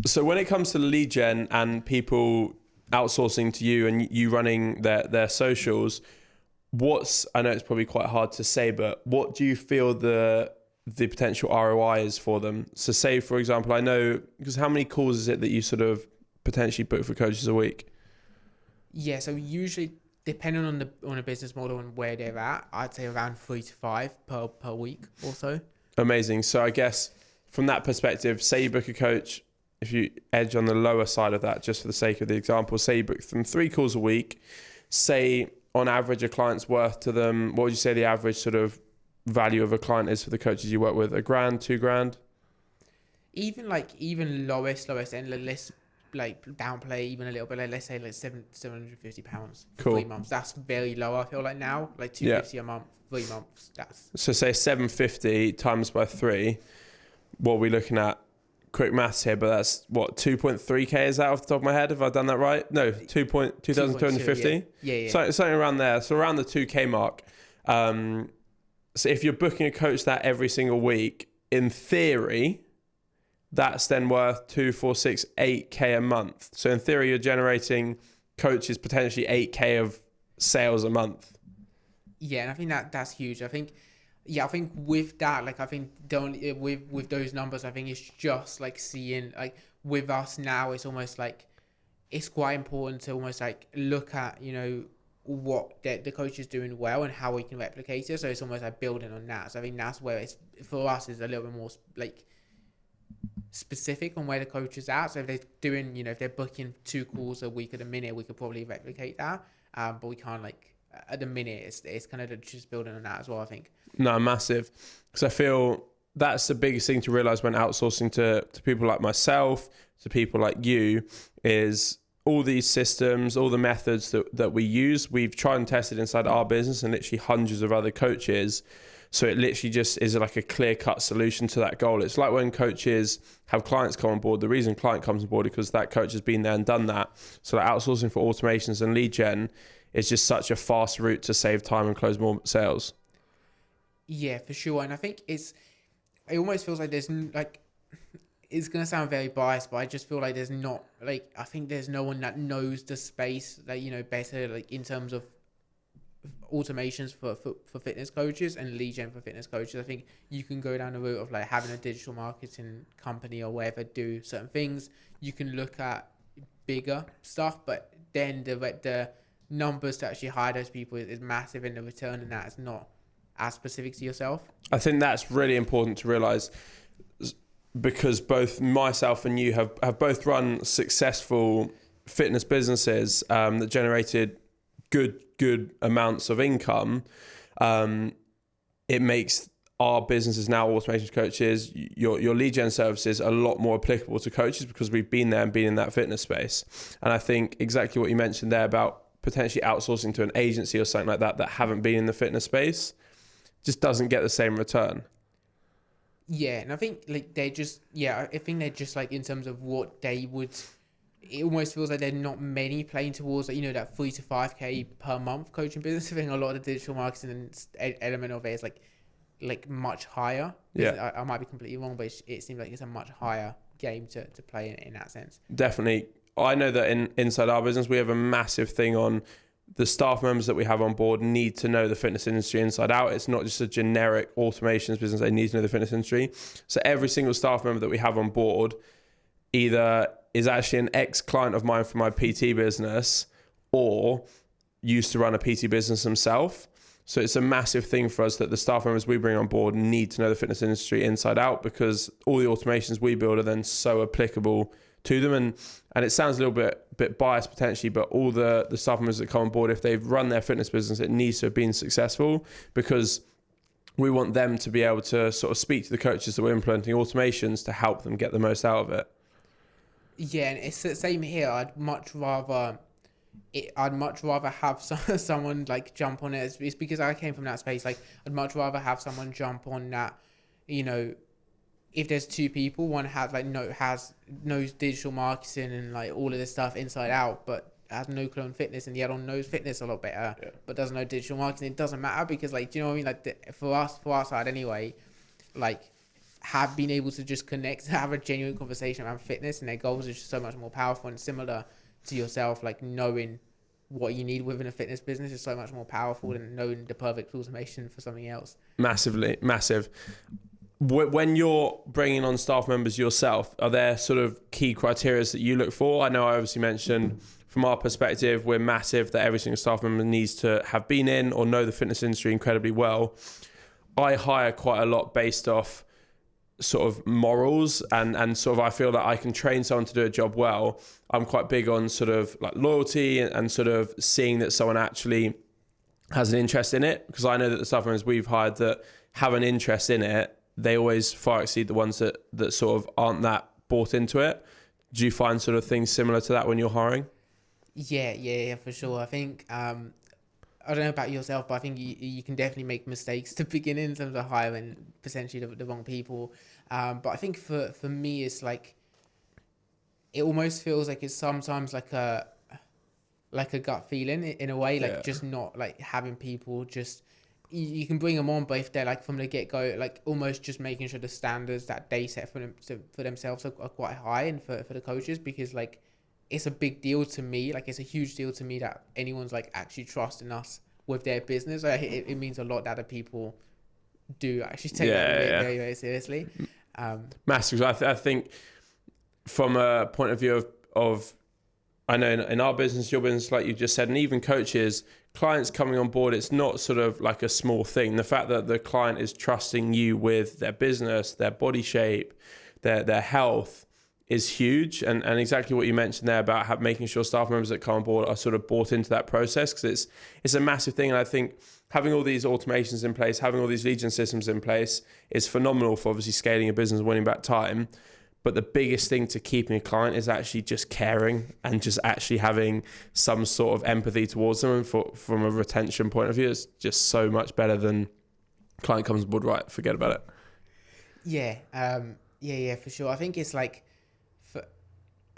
So when it comes to lead gen and people outsourcing to you and you running their socials, I know it's probably quite hard to say, but what do you feel the potential ROI is for them? So say, for example, I know, because how many calls is it that you sort of potentially book for coaches a week? Yeah, so usually depending on the business model and where they're at, I'd say around 3 to 5 per week or so. Amazing. So I guess from that perspective, say you book a coach, if you edge on the lower side of that, just for the sake of the example, say you book them 3 calls a week, say on average a client's worth to them, what would you say the average sort of value of a client is for the coaches you work with? $1,000, $2,000? Even lowest end, let's like downplay even a little bit, like let's say like £750 for Cool. 3 months. That's very low, I feel like now. Like $250 a month, 3 months. So say 750 times by 3. What are we looking at? Quick maths here, but that's what, 2.3k is that off the top of my head? Have I done that right? No, 2,250. Yeah. So something around there. So around the 2k mark. So if you're booking a coach that every single week, in theory, that's then worth 2, 4, 6, 8k a month. So in theory, you're generating coaches potentially 8k of sales a month. Yeah, and I think that's huge. I think with that, like I think with those numbers, I think it's just like seeing, like with us now, it's almost like it's quite important to almost like look at, you know, what the coach is doing well and how we can replicate it. So it's almost like building on that. So I think that's where it's for us is a little bit more like specific on where the coach is at. So if they're doing, you know, if they're booking 2 calls a week at a minute, we could probably replicate that. But we can't, like at the minute, it's kind of just building on that as well, I think. No, massive. Because I feel that's the biggest thing to realize when outsourcing to people like myself, to people like you, is all these systems, all the methods that we use, we've tried and tested inside our business and literally hundreds of other coaches. So it literally just is like a clear-cut solution to that goal. It's like when coaches have clients come on board. The reason client comes on board is because that coach has been there and done that. So like outsourcing for automations and lead gen is just such a fast route to save time and close more sales. Yeah, for sure. And I think it almost feels like there's like, it's going to sound very biased, but I just feel like there's not, like, I think there's no one that knows the space, like, you know, better, like in terms of automations for fitness coaches and lead gen for fitness coaches. I think you can go down the route of like having a digital marketing company or whatever do certain things. You can look at bigger stuff, but then the numbers to actually hire those people is massive, and the return in that is not as specific to yourself. I think that's really important to realize, because both myself and you have both run successful fitness businesses that generated good amounts of income. It makes our businesses now, automation coaches, your lead gen services, a lot more applicable to coaches because we've been there and been in that fitness space. And I think exactly what you mentioned there about potentially outsourcing to an agency or something like that haven't been in the fitness space just doesn't get the same return. Yeah, and I think like I think they're just like in terms of what they would, it almost feels like they're not many playing towards, like, you know, that 3 to 5k per month coaching business. I think a lot of the digital marketing element of it is like much higher. Yeah, I might be completely wrong, but it seems like it's a much higher game to play in that sense. Definitely. I know that inside our business, we have a massive thing on the staff members that we have on board need to know the fitness industry inside out. It's not just a generic automations business. They need to know the fitness industry. So every single staff member that we have on board either is actually an ex-client of mine from my PT business or used to run a PT business himself. So it's a massive thing for us that the staff members we bring on board need to know the fitness industry inside out, because all the automations we build are then so applicable to them. And it sounds a little bit biased potentially, but all the staff members that come on board, if they've run their fitness business, it needs to have been successful, because we want them to be able to sort of speak to the coaches that we're implementing automations to help them get the most out of it. Yeah, and it's the same here. I'd much rather have someone like jump on it. It's because I came from that space. Like, I'd much rather have someone jump on that, you know, if there's 2 people, one knows digital marketing and like all of this stuff inside out, but has no clue on fitness, and the other one knows fitness a lot better, but doesn't know digital marketing. It doesn't matter, because like, do you know what I mean? Like for our side anyway, like have been able to just connect, have a genuine conversation around fitness, and their goals are just so much more powerful. And similar to yourself, like knowing what you need within a fitness business is so much more powerful than knowing the perfect automation for something else. Massively, massive. When you're bringing on staff members yourself, are there sort of key criteria that you look for? I know I obviously mentioned from our perspective, we're massive that every single staff member needs to have been in or know the fitness industry incredibly well. I hire quite a lot based off sort of morals and sort of I feel that I can train someone to do a job well. I'm quite big on sort of like loyalty and sort of seeing that someone actually has an interest in it, because I know that the staff members we've hired that have an interest in it, they always far exceed the ones that sort of aren't that bought into it. Do you find sort of things similar to that when you're hiring? Yeah, for sure. I think I don't know about yourself, but I think you can definitely make mistakes to begin in terms of hiring potentially the wrong people. But I think for me, it's like it almost feels like it's sometimes like a gut feeling in a way, like just not like having people just. You can bring them on, but if they're like from the get-go, like almost just making sure the standards that they set for themselves are quite high, and for the coaches, because like it's a big deal to me, like it's a huge deal to me that anyone's like actually trusting us with their business. Like, it means a lot that the people do actually take that very, very seriously. Massive. I think from a point of view of I know in our business, your business, like you just said, and even coaches, clients coming on board, it's not sort of like a small thing. The fact that the client is trusting you with their business, their body shape, their health is huge. And exactly what you mentioned there about making sure staff members that come on board are sort of bought into that process, because it's a massive thing. And I think having all these automations in place, having all these legion systems in place is phenomenal for obviously scaling a business and winning back time. But the biggest thing to keeping a client is actually just caring and just actually having some sort of empathy towards them. And from a retention point of view, it's just so much better than client comes on board, right, forget about it. Yeah, for sure. I think it's like,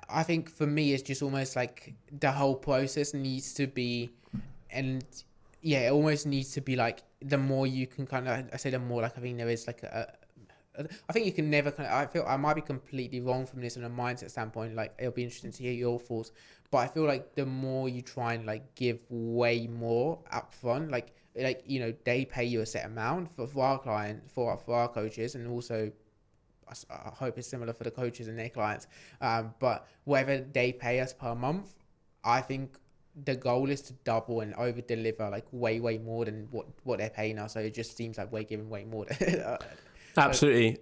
I think for me, it's just almost like the whole process needs to be, and yeah, it almost needs to be like, the more you can kind of, I say the more, like I think there is like I think you can never kind of, I feel I might be completely wrong from this on a mindset standpoint, like it'll be interesting to hear your thoughts, but I feel like the more you try and like give way more upfront, like you know, they pay you a set amount for our client, for our coaches, and also I hope it's similar for the coaches and their clients, but whatever they pay us per month, I think the goal is to double and over deliver like way more than what they're paying us. So it just seems like we're giving way more. Absolutely.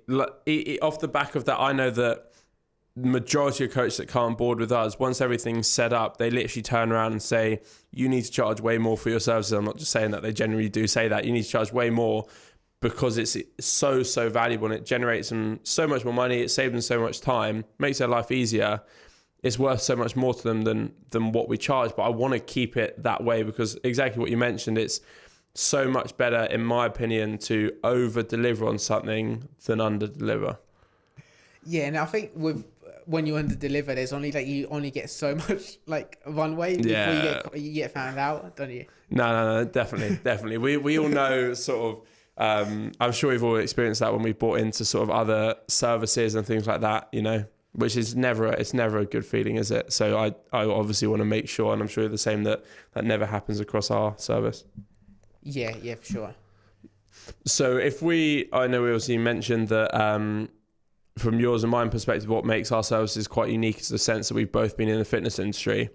Off the back of that, I know that the majority of coaches that come on board with us, once everything's set up, they literally turn around and say, you need to charge way more for your services. I'm not just saying that, they generally do say that. You need to charge way more, because it's so valuable and it generates them so much more money. It saves them so much time, makes their life easier. It's worth so much more to them than what we charge. But I want to keep it that way, because exactly what you mentioned, it's so much better, in my opinion, to over deliver on something than under deliver. Yeah, and I think when you under deliver, there's only like, you only get so much like runway before you get found out, don't you? No, definitely. We all know sort of. I'm sure we've all experienced that when we bought into sort of other services and things like that, you know, which is never a good feeling, is it? So I obviously want to make sure, and I'm sure the same, that never happens across our service. Yeah, for sure. So I know we obviously mentioned that from yours and mine perspective, what makes our services quite unique is the sense that we've both been in the fitness industry.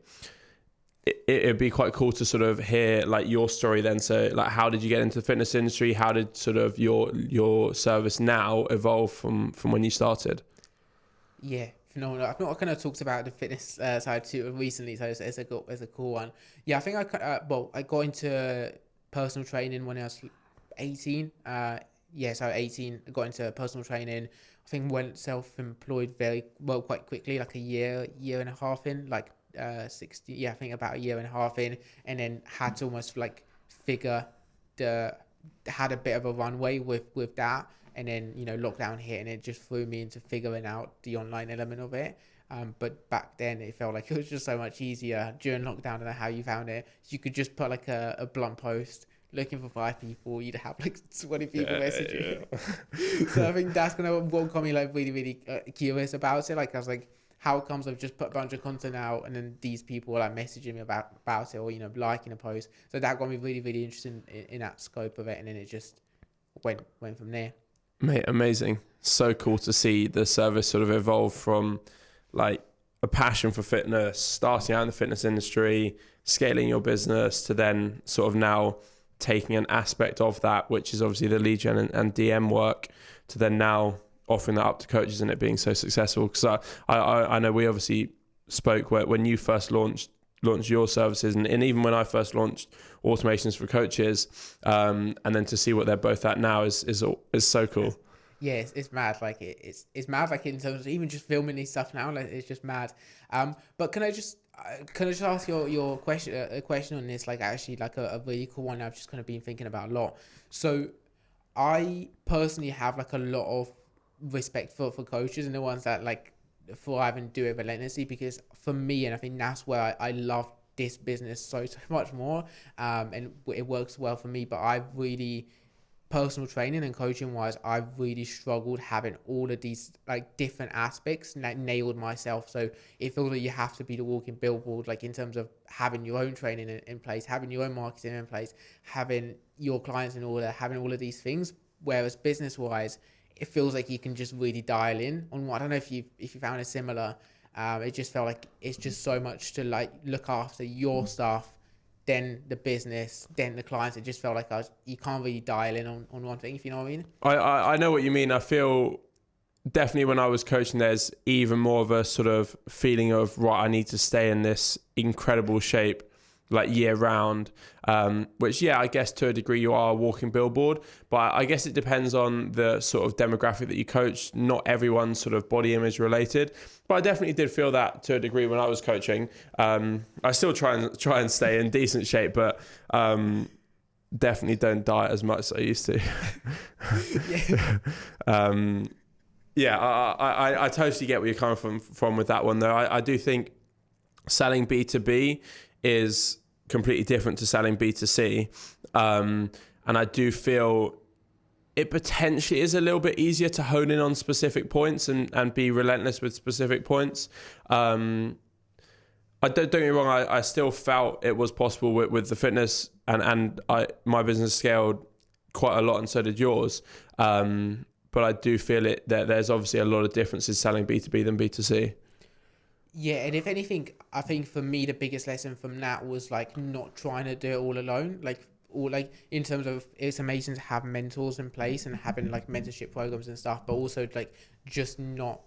It'd be quite cool to sort of hear like your story then. So like, how did you get into the fitness industry? How did sort of your service now evolve from when you started? Yeah, phenomenal. I've not kind of talked about the fitness side too recently, so it's a cool one. Yeah, I think I got into personal training when I was 18. So 18, I got into personal training. I think went self-employed very well quite quickly, like a year and a half in, like 60. Yeah, I think about a year and a half in, and then had to almost like had a bit of a runway with that. And then, you know, lockdown hit and it just threw me into figuring out the online element of it. But back then it felt like it was just so much easier during lockdown. I don't know how you found it. You could just put like a blunt post looking for 5 people, you'd have like 20 people message you. So I think that's what got me like really, really curious about it. Like I was like, how comes I've just put a bunch of content out and then these people are like messaging me about it, or, you know, liking a post. So that got me really, really interested in that scope of it. And then it just went from there. Mate, amazing. So cool to see the service sort of evolve from like a passion for fitness, starting out in the fitness industry, scaling your business, to then sort of now taking an aspect of that, which is obviously the lead gen and DM work, to then now offering that up to coaches and it being so successful. Because I know we obviously spoke when you first launched your services, and even when I first launched automations for coaches, and then to see what they're both at now is so cool. Yeah, it's mad. Like it's mad. Like in terms of even just filming these stuff now, like it's just mad. But can I just ask your question a question on this? Like actually, like a really cool one I've just kind of been thinking about a lot. So I personally have like a lot of respect for coaches and the ones that like thrive and do it relentlessly, because for me, and I think that's where I love this business so much more, and it works well for me. But I've really, personal training and coaching wise, I've really struggled having all of these like different aspects nailed myself. So it feels like you have to be the walking billboard, like in terms of having your own training in place, having your own marketing in place, having your clients in order, having all of these things. Whereas business wise, it feels like you can just really dial in on what, I don't know if you found it similar. It just felt like it's just so much to like look after your stuff, then the business, then the clients. It just felt like you can't really dial in on one thing, if you know what I mean. I know what you mean. I feel definitely when I was coaching, there's even more of a sort of feeling of, right, I need to stay in this incredible shape like year round, which, yeah, I guess to a degree you are a walking billboard, but I guess it depends on the sort of demographic that you coach. Not everyone's sort of body image related, but I definitely did feel that to a degree when I was coaching. I still try and stay in decent shape, but definitely don't diet as much as I used to. I totally get where you're coming from with that one, though. I do think selling B2B is completely different to selling B2C. And I do feel it potentially is a little bit easier to hone in on specific points and be relentless with specific points. Don't get me wrong, I still felt it was possible with the fitness, and my business scaled quite a lot, and so did yours. But I do feel that there's obviously a lot of differences selling B2B than B2C. Yeah, and if anything, I think for me the biggest lesson from that was like not trying to do it all alone. Like in terms of, it's amazing to have mentors in place and having like mentorship programs and stuff, but also like just not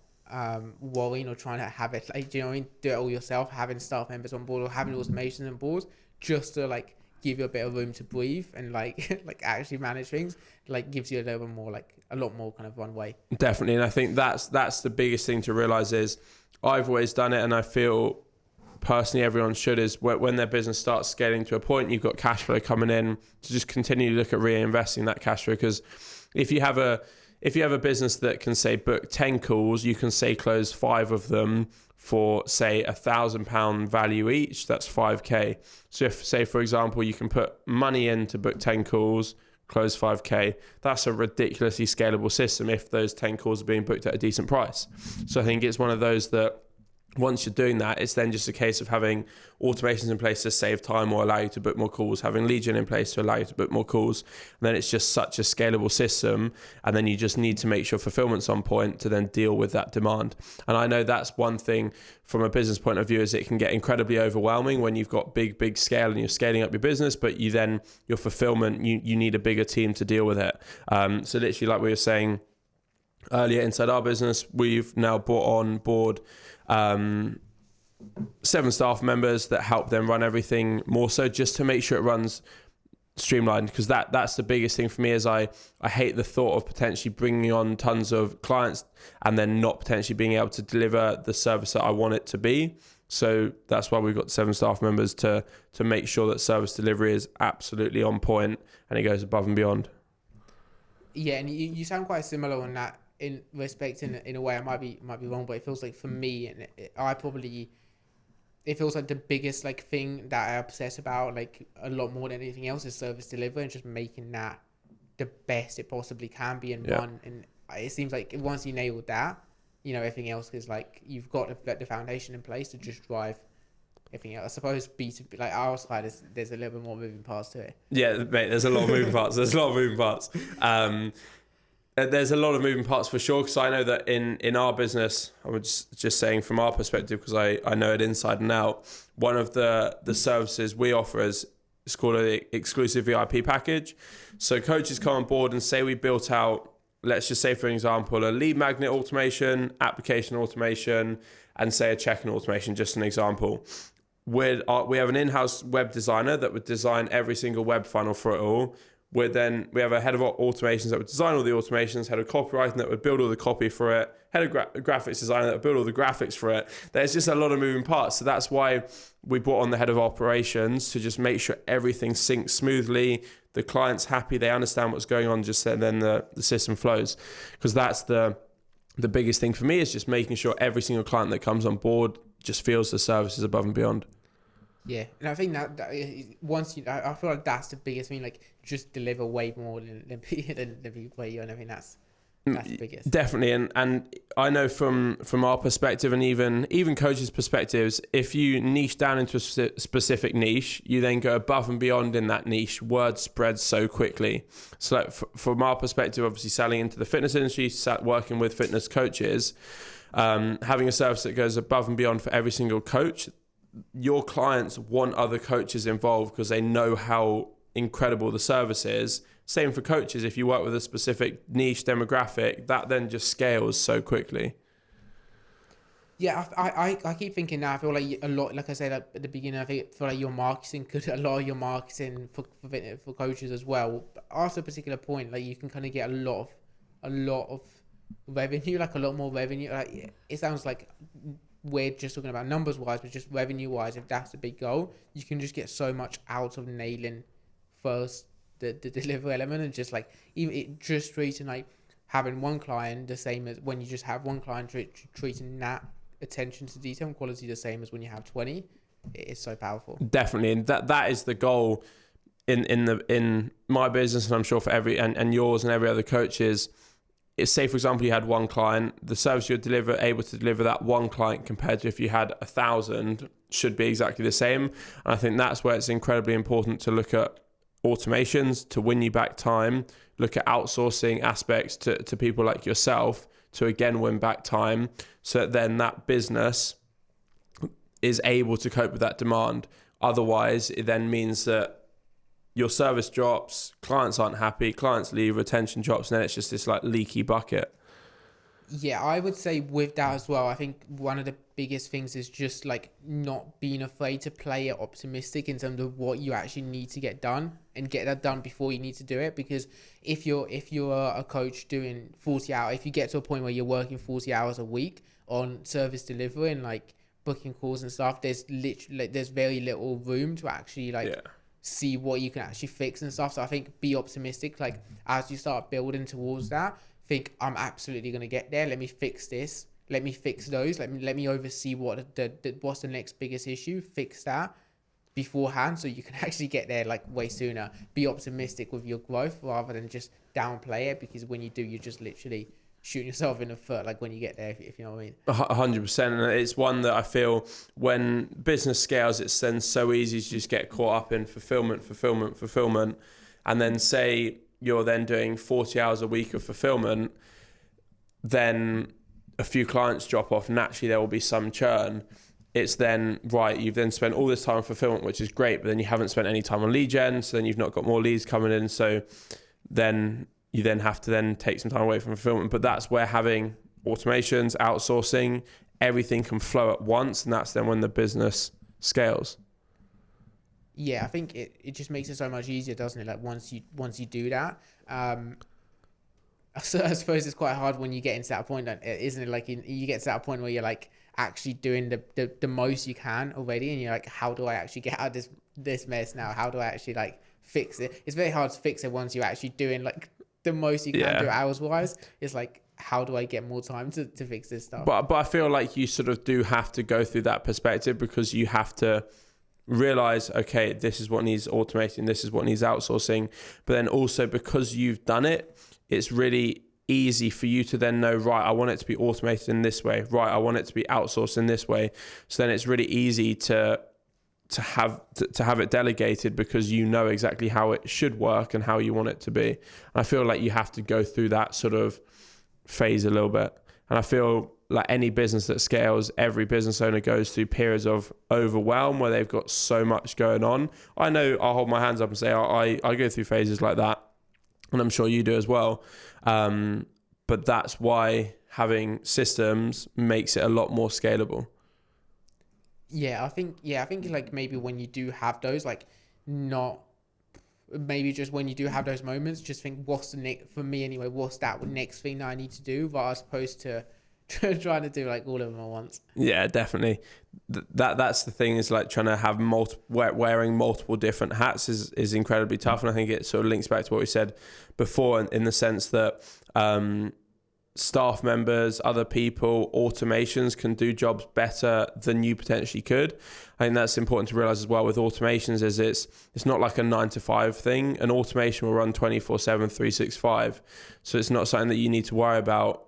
worrying or trying to have it, like, do you know what I mean, do it all yourself, having staff members on board or having automations on board, just to like give you a bit of room to breathe and like like actually manage things, like gives you a little bit more, like a lot more kind of runway. Definitely. And I think that's the biggest thing to realize is, I've always done it, and I feel personally everyone should, is when their business starts scaling to a point, you've got cash flow coming in, to just continue to look at reinvesting that cash flow. Because if you have a business that can say book 10 calls, you can say close 5 of them for say £1,000 value each. That's 5k. So if, say for example, you can put money in to book 10 calls, close 5k, that's a ridiculously scalable system if those 10 calls are being booked at a decent price. So I think it's one of those that once you're doing that, it's then just a case of having automations in place to save time or allow you to book more calls, having lead gen in place to allow you to book more calls. And then it's just such a scalable system. And then you just need to make sure fulfillment's on point to then deal with that demand. And I know that's one thing from a business point of view, is it can get incredibly overwhelming when you've got big scale and you're scaling up your business, but your fulfillment, you need a bigger team to deal with it. So literally, like we were saying earlier, inside our business, we've now brought on board 7 staff members that help them run everything more so, just to make sure it runs streamlined. Because that's the biggest thing for me, is I hate the thought of potentially bringing on tons of clients and then not potentially being able to deliver the service that I want it to be. So that's why we've got 7 staff members to make sure that service delivery is absolutely on point and it goes above and beyond. Yeah, and you sound quite similar on that in respect, in a way. I might be wrong, but it feels like for me, and I probably it feels like the biggest like thing that I obsess about like a lot more than anything else is service delivery and just making that the best it possibly can be in one. And it seems like once you nail that, you know, everything else is like you've got the foundation in place to just drive everything else. I suppose B2B, like our side, there's a little bit more moving parts to it. Yeah, mate, there's a lot of moving parts. There's a lot of moving parts for sure, because I know that in our business, I was just saying from our perspective, because I know it inside and out, one of the services we offer is it's called an exclusive VIP package. So coaches come on board and say we built out, let's just say for example, a lead magnet automation, application automation, and say a check-in automation, just an example. We have an in-house web designer that would design every single web funnel for it all. We have a head of automations that would design all the automations, head of copywriting that would build all the copy for it, head of graphics designer that would build all the graphics for it. There's just a lot of moving parts. So that's why we brought on the head of operations to just make sure everything syncs smoothly, the client's happy, they understand what's going on, just then the system flows. Because that's the biggest thing for me, is just making sure every single client that comes on board just feels the services above and beyond. Yeah, and I think that once I feel like that's the biggest thing. Like, just deliver way more than people pay you, and I think that's the biggest. Definitely, and I know from our perspective, and even coaches' perspectives, if you niche down into a specific niche, you then go above and beyond in that niche. Word spreads so quickly. So, like, from our perspective, obviously selling into the fitness industry, working with fitness coaches, having a service that goes above and beyond for every single coach. Your clients want other coaches involved because they know how incredible the service is. Same for coaches. If you work with a specific niche demographic, that then just scales so quickly. Yeah, I keep thinking now. I feel like a lot, like I said at the beginning, I feel like your marketing a lot of your marketing for coaches as well. But after a particular point, like you can kind of get a lot of revenue, like a lot more revenue. Like, it sounds like we're just talking about numbers wise, but just revenue wise, if that's the big goal, you can just get so much out of nailing first the delivery element, and just like even it just treating like having one client the same as when you just have one client, treating that attention to detail and quality the same as when you have 20. It is so powerful. Definitely, and that is the goal in my business, and I'm sure for and yours and every other coach's. Say, for example, you had one client, the service you're able to deliver that one client compared to if you had 1,000 should be exactly the same. And I think that's where it's incredibly important to look at automations to win you back time, look at outsourcing aspects to people like yourself to again win back time, so that then that business is able to cope with that demand. Otherwise, it then means that your service drops, clients aren't happy, clients leave, retention drops, and then it's just this like leaky bucket. Yeah, I would say with that as well, I think one of the biggest things is just like not being afraid to play it optimistic in terms of what you actually need to get done and get that done before you need to do it. Because if you're a coach doing 40 hours, if you get to a point where you're working 40 hours a week on service delivery and like booking calls and stuff, there's very little room to actually see what you can actually fix and stuff. So I think be optimistic. Like as you start building towards that, think I'm absolutely going to get there. Let me fix this. Let me fix those. Let me oversee what's the next biggest issue. Fix that beforehand so you can actually get there like way sooner. Be optimistic with your growth rather than just downplay it, because when you do, you're just literally shooting yourself in the foot, like when you get there, if you know what I mean. 100%. And it's one that I feel when business scales, it's then so easy to just get caught up in fulfillment. And then say you're then doing 40 hours a week of fulfillment, then a few clients drop off, naturally there will be some churn. It's then, right, you've then spent all this time on fulfillment, which is great, but then you haven't spent any time on lead gen, so then you've not got more leads coming in, so then you then have to then take some time away from fulfillment. But that's where having automations, outsourcing, everything can flow at once, and that's then when the business scales. Yeah, I think it just makes it so much easier, doesn't it? Like once you do that, so I suppose it's quite hard when you get into that point, isn't it? Like you get to that point where you're like actually doing the most you can already, and you're like, how do I actually get out of this mess now? How do I actually like fix it? It's very hard to fix it once you're actually doing like the most you can do hours wise. It's like, how do I get more time to fix this stuff? But I feel like you sort of do have to go through that perspective, because you have to realize, okay, this is what needs automating, this is what needs outsourcing. But then also, because you've done it, it's really easy for you to then know, right, I want it to be automated in this way, right, I want it to be outsourced in this way. So then it's really easy to have it delegated, because you know exactly how it should work and how you want it to be. And I feel like you have to go through that sort of phase a little bit. And I feel like any business that scales, every business owner goes through periods of overwhelm where they've got so much going on. I know, I'll hold my hands up and say I go through phases like that, and I'm sure you do as well. But that's why having systems makes it a lot more scalable. I think like maybe when you do have those, like, not maybe just when you do have those moments, just think, what's the next, for me anyway, what's that next thing that I need to do, as opposed to trying to do like all of them at once. Yeah, definitely. That's the thing, is like trying to have wearing multiple different hats is incredibly tough. And I think it sort of links back to what we said before, in the sense that staff members, other people, automations can do jobs better than you potentially could. I think that's important to realize as well with automations, is it's not like a 9 to 5 thing. An automation will run 24/7, 365. So it's not something that you need to worry about,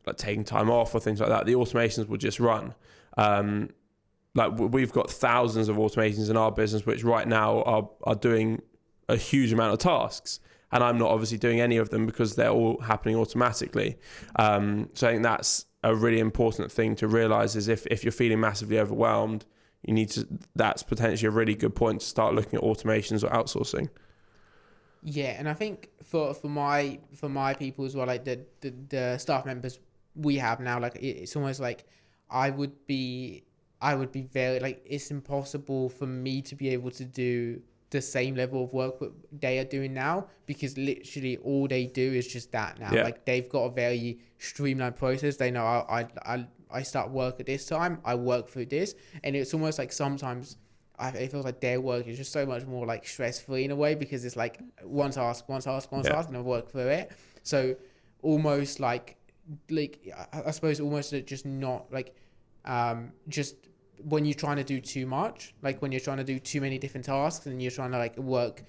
like taking time off or things like that. The automations will just run. Like we've got thousands of automations in our business, which right now are doing a huge amount of tasks. And I'm not obviously doing any of them because they're all happening automatically. So I think that's a really important thing to realize, is if you're feeling massively overwhelmed, that's potentially a really good point to start looking at automations or outsourcing. Yeah, and I think for my people as well, like the staff members we have now, like it's almost like I would be very, like, it's impossible for me to be able to do the same level of work that they are doing now, because literally all they do is just that now. Like they've got a very streamlined process. They know I start work at this time, I work through this, and it's almost like sometimes it feels like their work is just so much more like stress free in a way, because it's like one task, and I work through it. So almost like I suppose almost just not like just when you're trying to do too much, like when you're trying to do too many different tasks and you're trying to like work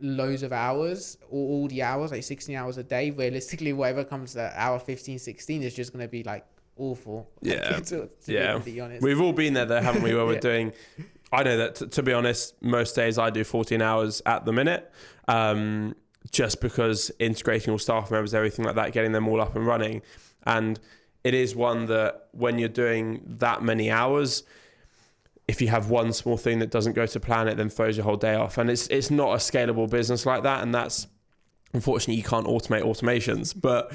loads of hours, or all the hours, like 16 hours a day, realistically whatever comes to hour 15, 16 is just going to be like awful. Yeah. to be honest. We've all been there though, haven't we, where we're doing, I know that to be honest, most days I do 14 hours at the minute, just because integrating all staff members, everything like that, getting them all up and running. And it is one that when you're doing that many hours, if you have one small thing that doesn't go to plan, it then throws your whole day off. And it's not a scalable business like that. And that's, unfortunately, you can't automate automations. But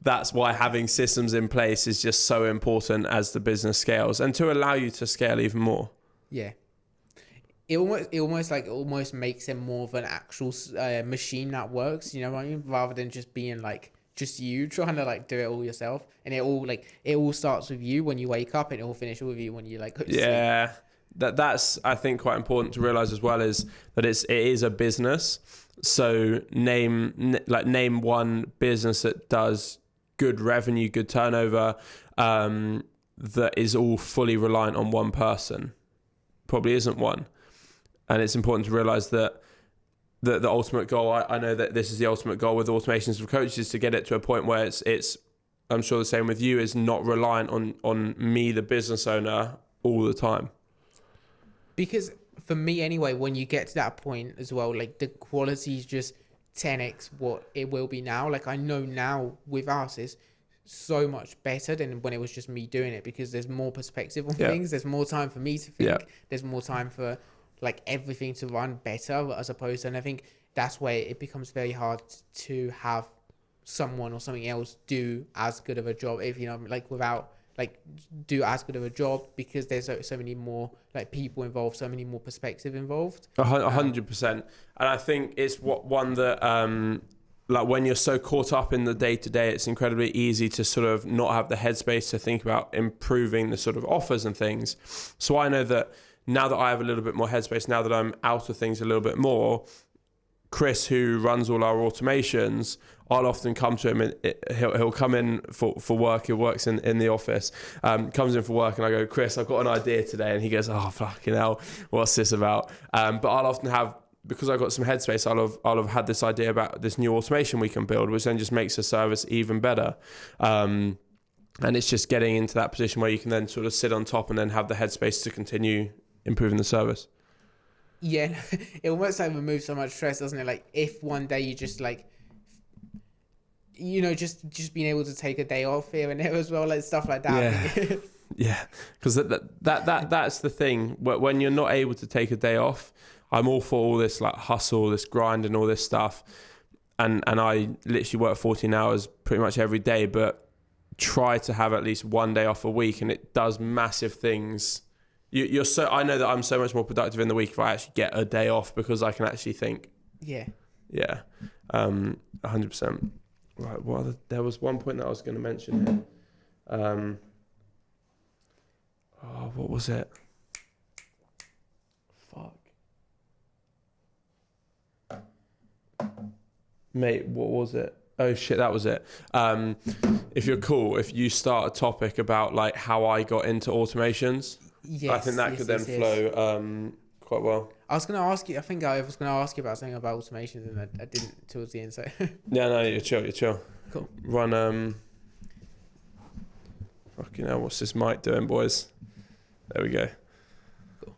that's why having systems in place is just so important as the business scales, and to allow you to scale even more. Yeah. It almost makes it more of an actual machine that works, you know what I mean? Rather than just being like just you trying to like do it all yourself. And it all starts with you when you wake up, and it all finishes with you when you like go to sleep. That's I think quite important to realize as well, is that it is a business. So name one business that does good revenue, good turnover, that is all fully reliant on one person. Probably isn't one. And it's important to realize that the ultimate goal, I know that this is the ultimate goal with automations of coaches, is to get it to a point where it's I'm sure the same with you, is not reliant on me, the business owner, all the time. Because for me anyway, when you get to that point as well, like the quality is just 10x what it will be now. Like I know now with us is so much better than when it was just me doing it, because there's more perspective on things. There's more time for me to think. There's more time for like everything to run better, as opposed to, and I think that's where it becomes very hard to have someone or something else do as good of a job, if you know, like without like do as good of a job, because there's so many more like people involved, so many more perspective involved. 100%. And I think it's one that like when you're so caught up in the day-to-day, it's incredibly easy to sort of not have the headspace to think about improving the sort of offers and things. So I know that now that I have a little bit more headspace, now that I'm out of things a little bit more, Chris, who runs all our automations, I'll often come to him and he'll come in for work. He works in the office, comes in for work, and I go, Chris, I've got an idea today. And he goes, oh, fucking hell, what's this about? But I'll often have, because I've got some headspace, I'll have had this idea about this new automation we can build, which then just makes the service even better. And it's just getting into that position where you can then sort of sit on top and then have the headspace to continue improving the service. Yeah, it almost like removes so much stress, doesn't it? Like if one day you just like, just being able to take a day off here and there as well, like stuff like that. Yeah, yeah. Because that's the thing. When you're not able to take a day off, I'm all for all this like hustle, this grind, and all this stuff. And I literally work 14 hours pretty much every day, but try to have at least one day off a week, and it does massive things. I know that I'm so much more productive in the week if I actually get a day off, because I can actually think. Yeah. 100%. Right. There was one point that I was going to mention here. What was it? Fuck. Mate, what was it? Oh shit, that was it. If you're cool, if you start a topic about like how I got into automations, yes, I think that could then flow quite well. I was going to ask you, I think I was going to ask you about something about automations, and I didn't towards the end. So yeah, no, you're chill. Cool. Run. Fucking hell, what's this mic doing, boys? There we go. Cool.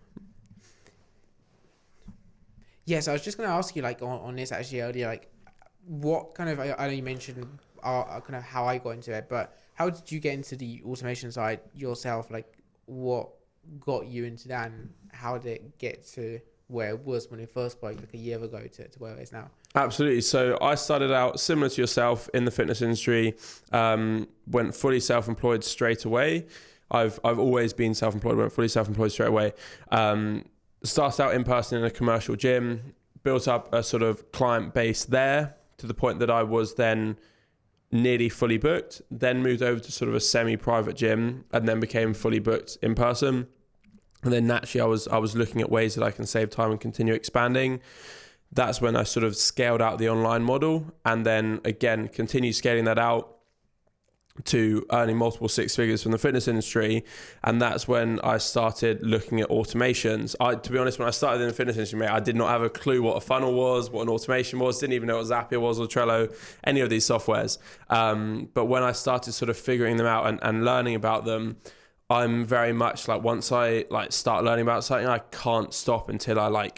Yeah, so I was just going to ask you, like, on this actually earlier, like, what kind of, I know you mentioned kind of how I got into it, but how did you get into the automation side yourself? Like, what got you into that, and how did it get to where it was when it first spoke, like a year ago, to where it is now? Absolutely. So I started out similar to yourself in the fitness industry, went fully self-employed straight away. I've always been self-employed, went fully self-employed straight away. Started out in person in a commercial gym, built up a sort of client base there to the point that I was then nearly fully booked, then moved over to sort of a semi-private gym, and then became fully booked in person. And then naturally I was looking at ways that I can save time and continue expanding. That's when I sort of scaled out the online model, and then again continued scaling that out to earning multiple six figures from the fitness industry. And that's when I started looking at automations. To be honest, when I started in the fitness industry, mate, I did not have a clue what a funnel was, what an automation was, didn't even know what Zapier was or Trello, any of these softwares. But when I started sort of figuring them out and learning about them, I'm very much like, once I like start learning about something, I can't stop until I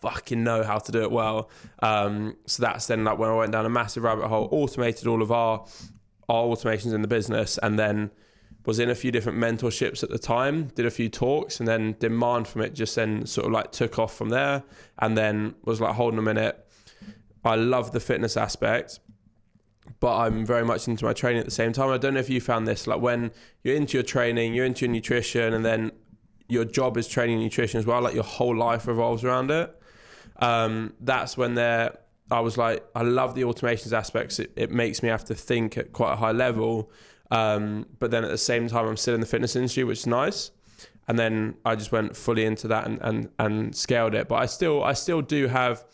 fucking know how to do it well. So that's then like when I went down a massive rabbit hole, automated all of our automations in the business, and then was in a few different mentorships at the time, did a few talks, and then demand from it just then sort of like took off from there. And then was like, hold on a minute, I love the fitness aspect, but I'm very much into my training at the same time. I don't know if you found this, like when you're into your training, you're into your nutrition, and then your job is training and nutrition as well, like your whole life revolves around it. That's when I was like, I love the automations aspects. It makes me have to think at quite a high level. But then at the same time, I'm still in the fitness industry, which is nice. And then I just went fully into that and scaled it. But I still do have,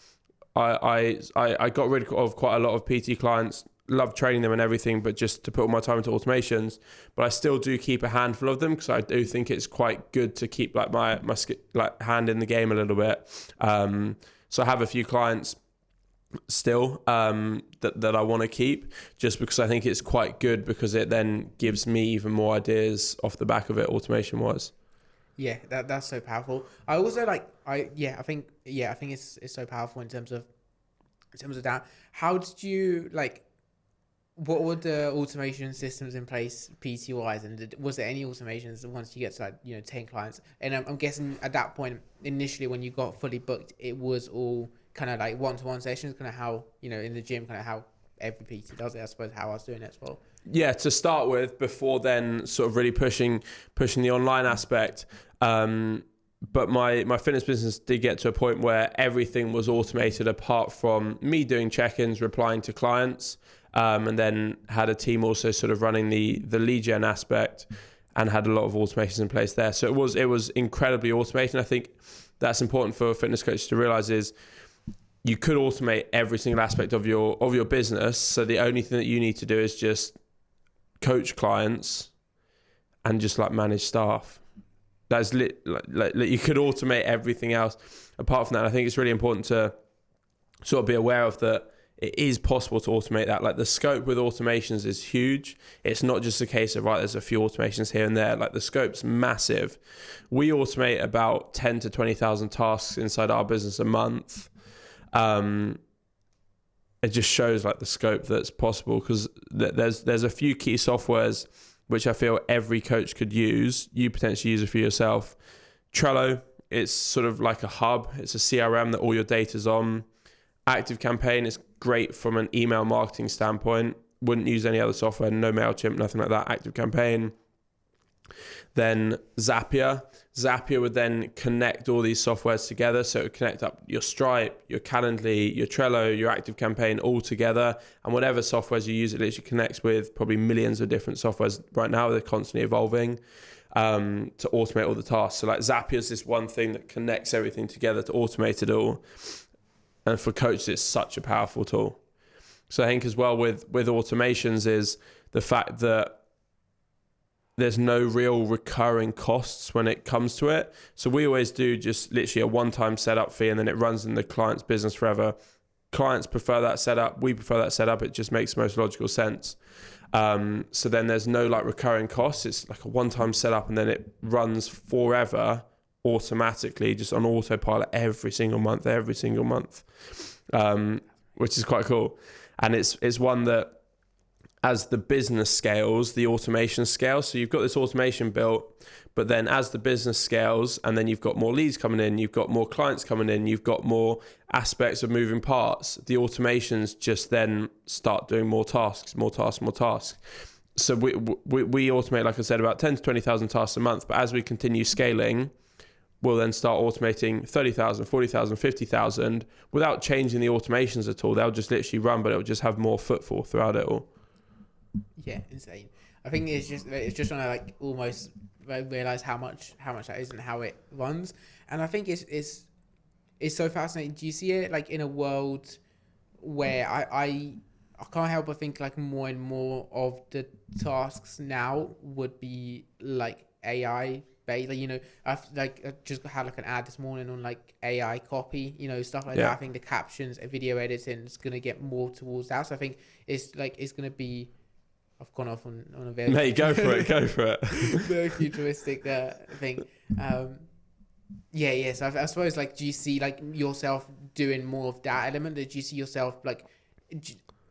I got rid of quite a lot of PT clients, love training them and everything, but just to put all my time into automations. But I still do keep a handful of them, because I do think it's quite good to keep like my like hand in the game a little bit. So I have a few clients still that I want to keep, just because I think it's quite good, because it then gives me even more ideas off the back of it, automation wise. Yeah, that's so powerful. I also I think it's so powerful in terms of that. How did you what were the automation systems in place PT wise, and was there any automations once you get to 10 clients? And I'm guessing at that point initially when you got fully booked, it was all kind of like one-to-one sessions, kind of how in the gym, kind of how every PT does it, I suppose, how I was doing it as well. Yeah, to start with, before then sort of really pushing the online aspect. But my fitness business did get to a point where everything was automated apart from me doing check-ins, replying to clients, and then had a team also sort of running the lead gen aspect, and had a lot of automations in place there. So it was incredibly automated. I think that's important for fitness coaches to realize is you could automate every single aspect of your business. So the only thing that you need to do is just coach clients and just like manage staff. That's like you could automate everything else apart from that. I think it's really important to sort of be aware of that. It is possible to automate that. Like the scope with automations is huge. It's not just a case of, right, there's a few automations here and there. Like the scope's massive. We automate about 10 to 20,000 tasks inside our business a month. It just shows like the scope that's possible, because there's a few key softwares which I feel every coach could use. You potentially use it for yourself. Trello, it's sort of like a hub. It's a CRM that all your data's on. ActiveCampaign is great from an email marketing standpoint. Wouldn't use any other software, no MailChimp, nothing like that. ActiveCampaign. Then Zapier. Zapier would then connect all these softwares together. So it would connect up your Stripe, your Calendly, your Trello, your ActiveCampaign all together. And whatever softwares you use, it literally connects with probably millions of different softwares. Right now, they're constantly evolving to automate all the tasks. So like Zapier is this one thing that connects everything together to automate it all. And for coaches, it's such a powerful tool. So I think as well with automations is the fact that there's no real recurring costs when it comes to it. So we always do just literally a one-time setup fee, and then it runs in the client's business forever. Clients prefer that setup. We prefer that setup. It just makes the most logical sense. So then there's no like recurring costs. It's like a one-time setup, and then it runs forever automatically, just on autopilot every single month, which is quite cool. And it's one that, as the business scales, the automation scales. So you've got this automation built, but then as the business scales, and then you've got more leads coming in, you've got more clients coming in, you've got more aspects of moving parts, the automations just then start doing more tasks. So we automate, like I said, about 10 to 20,000 tasks a month. But as we continue scaling, we'll then start automating 30,000, 40,000, 50,000 without changing the automations at all. They'll just literally run, but it'll just have more footfall throughout it all. Yeah, insane. I think it's just trying to like almost realize how much that is and how it runs. And I think it's so fascinating. Do you see it like in a world where I can't help but think like more and more of the tasks now would be like AI based. Like, you know, I just had like an ad this morning on like AI copy, you know, stuff like that. I think the captions, video editing is going to get more towards that. So I think it's going to be. I've gone off on a very... Mate, go for it. Very futuristic thing. So I suppose, like, do you see, like, yourself doing more of that element? Do you see yourself, like,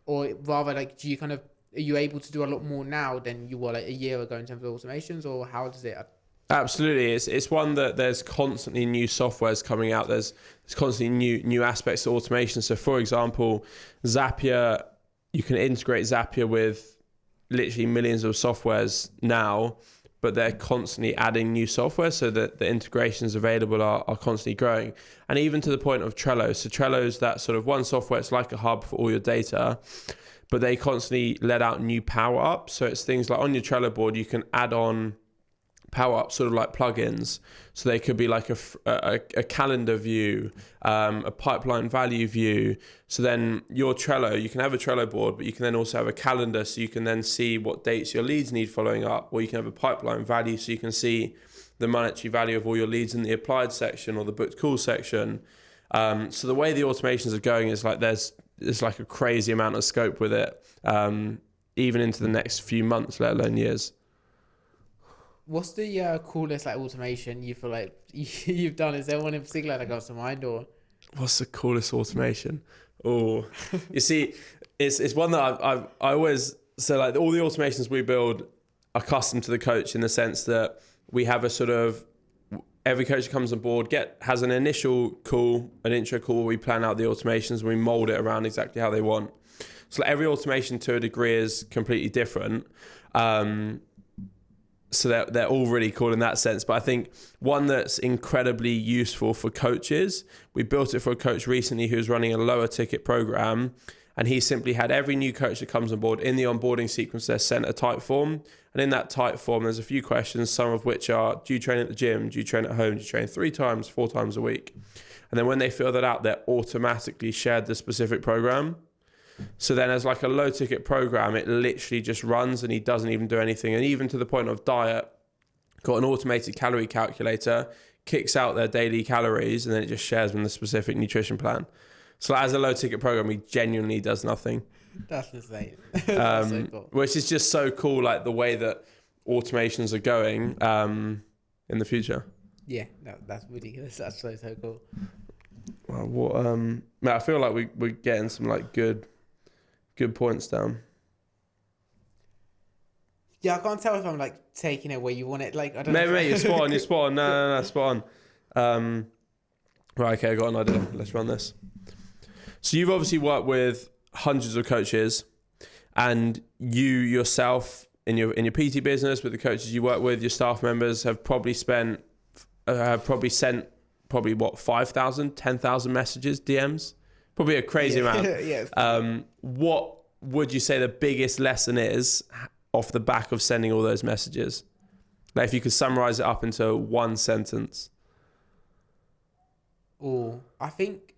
or rather, like, do you kind of... Are you able to do a lot more now than you were, like, a year ago in terms of automations, or how does it... Absolutely. It's one that there's constantly new softwares coming out. There's constantly new aspects of automation. So, for example, Zapier, you can integrate Zapier with literally millions of softwares now, but they're constantly adding new software, so that the integrations available are constantly growing. And even to the point of Trello. So Trello's that sort of one software, it's like a hub for all your data, but they constantly let out new power-ups. So it's things like on your Trello board, you can add on power-ups, sort of like plugins. So they could be like a calendar view, a pipeline value view. So then your Trello, you can have a Trello board, but you can then also have a calendar, so you can then see what dates your leads need following up, or you can have a pipeline value, so you can see the monetary value of all your leads in the applied section or the booked call section. So the way the automations are going is like there's like a crazy amount of scope with it, even into the next few months, let alone years. What's the coolest like automation you feel like you've done? Is there one in particular that comes to mind, or what's the coolest automation? Oh, you see, it's one that I always, so like all the automations we build are custom to the coach, in the sense that we have a sort of, every coach that comes on board has an initial call, an intro call, where we plan out the automations and we mold it around exactly how they want. So like every automation to a degree is completely different. So they're all really cool in that sense. But I think one that's incredibly useful for coaches, we built it for a coach recently who's running a lower ticket program, And he simply had every new coach that comes on board in the onboarding sequence, they're sent a type form. And in that type form, there's a few questions, some of which are, do you train at the gym? Do you train at home? Do you train 3 times, 4 times a week? And then when they fill that out, they're automatically shared the specific program. So then as like a low ticket program, it literally just runs and he doesn't even do anything. And even to the point of diet, got an automated calorie calculator, kicks out their daily calories, and then it just shares them the specific nutrition plan. So as a low ticket program, he genuinely does nothing. That's insane. That's so cool. Which is just so cool, like the way that automations are going in the future. Yeah, that's ridiculous. That's so cool. Well, what man, I feel like we're getting some like good points down. Yeah, I can't tell if I'm like taking it where you want it. Like I don't know. Mate, you're spot on. You're spot on. No, spot on. Right, okay, I got an idea. Let's run this. So you've obviously worked with hundreds of coaches, and you yourself in your PT business with the coaches you work with, your staff members have probably sent what 5,000, 10,000 messages, DMs, probably a crazy amount. Yeah. What would you say the biggest lesson is off the back of sending all those messages? Like if you could summarize it up into one sentence. Oh, I think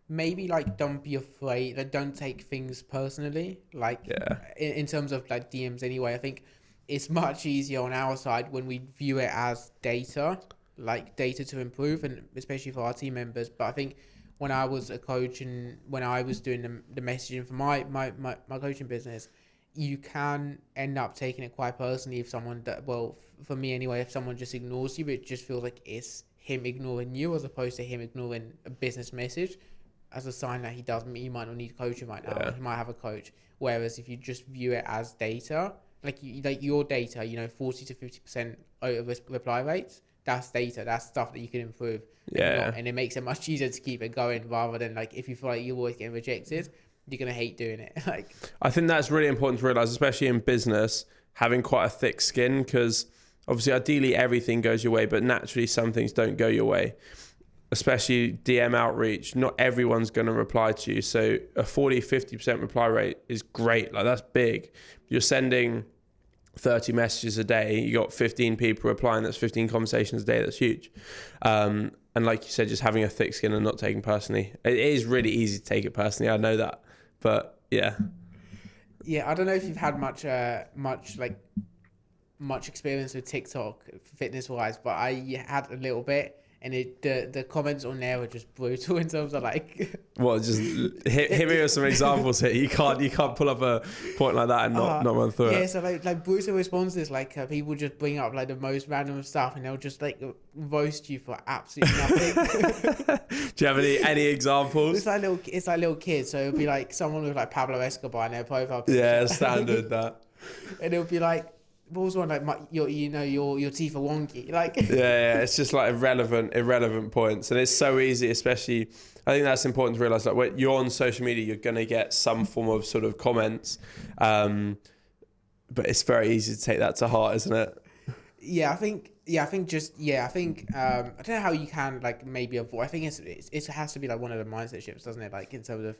maybe like don't be afraid, like don't take things personally, like in terms of like DMs anyway. I think it's much easier on our side when we view it as data, like data to improve, and especially for our team members. But I think when I was a coach and when I was doing the messaging for my coaching business, you can end up taking it quite personally if someone for me anyway, if someone just ignores you, it just feels like it's him ignoring you as opposed to him ignoring a business message as a sign that he might not need coaching right now. He might have a coach. Whereas if you just view it as data, like your data, 40 to 50% reply rates, that's data. That's stuff that you can improve. And it makes it much easier to keep it going rather than like if you feel like you're always getting rejected, you're gonna hate doing it. Like I think that's really important to realize, especially in business, having quite a thick skin, because obviously ideally everything goes your way, but naturally some things don't go your way. Especially DM outreach, not everyone's going to reply to you. So a 40-50% reply rate is great. Like that's big. You're sending 30 messages a day, you got 15 people replying, that's 15 conversations a day, that's huge. And like you said, just having a thick skin and not taking personally. It is really easy to take it personally, I know that. But yeah, I don't know if you've had much experience with TikTok fitness wise, but I had a little bit. And the comments on there were just brutal in terms of like. Well, just hit me with some examples here. You can't pull up a point like that and not run through it. Yeah, so like brutal responses, like people just bring up like the most random stuff, and they'll just like roast you for absolutely nothing. Do you have any examples? It's like little kids. So it'll be like someone with like Pablo Escobar in their profile picture. Yeah, standard that. And it'll be like. What was one like your teeth are wonky, like yeah, it's just like irrelevant points, and it's so easy. Especially, I think that's important to realize. Like when you're on social media, you're gonna get some form of sort of comments, but it's very easy to take that to heart, isn't it? I think I don't know how you can like maybe avoid. I think it has to be like one of the mindset shifts, doesn't it? Like in terms of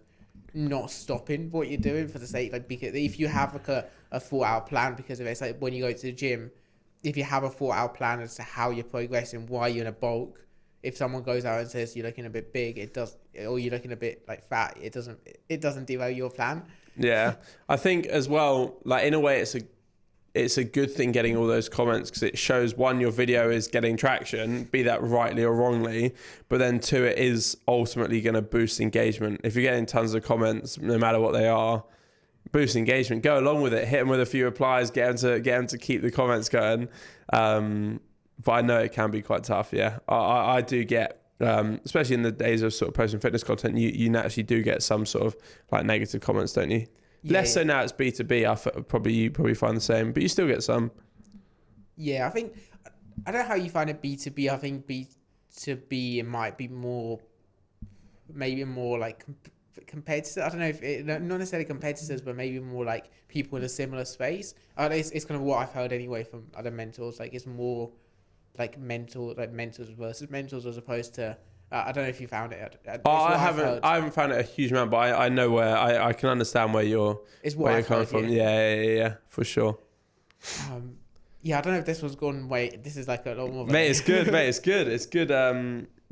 not stopping what you're doing for the sake, like because if you have like a thought out plan, because of it, it's like when you go to the gym, if you have a thought out plan as to how you're progressing, why you're in a bulk, if someone goes out and says you're looking a bit big, it does, or you're looking a bit like fat, it doesn't derail your plan. Yeah, I think as well, like in a way it's a good thing getting all those comments, because it shows, one, your video is getting traction, be that rightly or wrongly, but then two, it is ultimately going to boost engagement. If you're getting tons of comments, no matter what they are, boost engagement, go along with it, hit them with a few replies, get them to keep the comments going. But I know it can be quite tough. Yeah, I do get, especially in the days of sort of posting fitness content, you naturally do get some sort of like negative comments, don't you? Less so now it's B2B. You probably find the same, but you still get some. Yeah, I don't know how you find it B2B. I think B2B, it might be maybe more like competitors. I don't know if not necessarily competitors, but maybe more like people in a similar space. It's kind of what I've heard anyway from other mentors. Like it's more like mentors versus mentors, as opposed to I don't know if you found it. It's Oh, what I I've haven't. heard. I haven't found it a huge amount, but I know where I can understand where you're It's what where you're I've coming heard, from. yeah. Yeah, for sure. Yeah, I don't know if this was gone. Wait, this is like a lot more. Mate, it's good. Mate, it's good. It's good.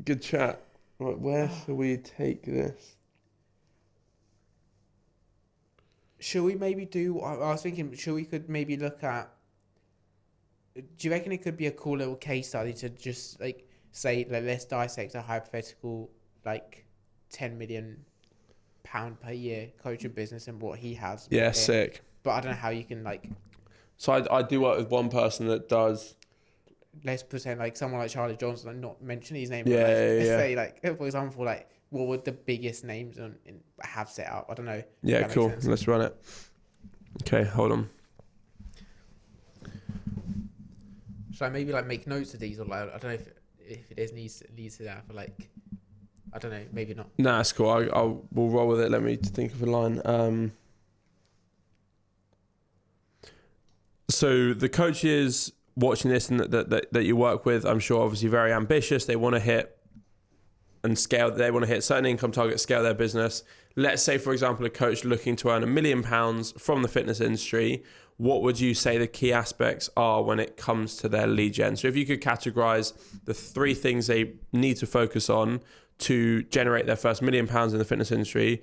Good chat. Right, where shall we take this? Should we maybe do? I was thinking, could maybe look at. Do you reckon it could be a cool little case study to just like say, like, let's dissect a hypothetical like £10 million per year coaching business and what he has. Yeah, sick. But I don't know how you can like. So I do work with one person that does. Let's pretend like someone like Charlie Johnson and not mention his name. Yeah, but like, yeah, let's yeah. say like, for example, like what would the biggest names have set up? I don't know. Yeah, cool. Let's run it. Okay, hold on. Should I maybe like make notes of these, or like I don't know if it is needs to that for like, I don't know, maybe not. Nah, that's cool. We'll roll with it. Let me think of a line. So the coaches watching this and that you work with, I'm sure, obviously very ambitious. They want to hit and scale. They want to hit certain income targets, scale their business. Let's say, for example, a coach looking to earn £1 million from the fitness industry. What would you say the key aspects are when it comes to their lead gen? So if you could categorize the 3 things they need to focus on to generate their first £1 million in the fitness industry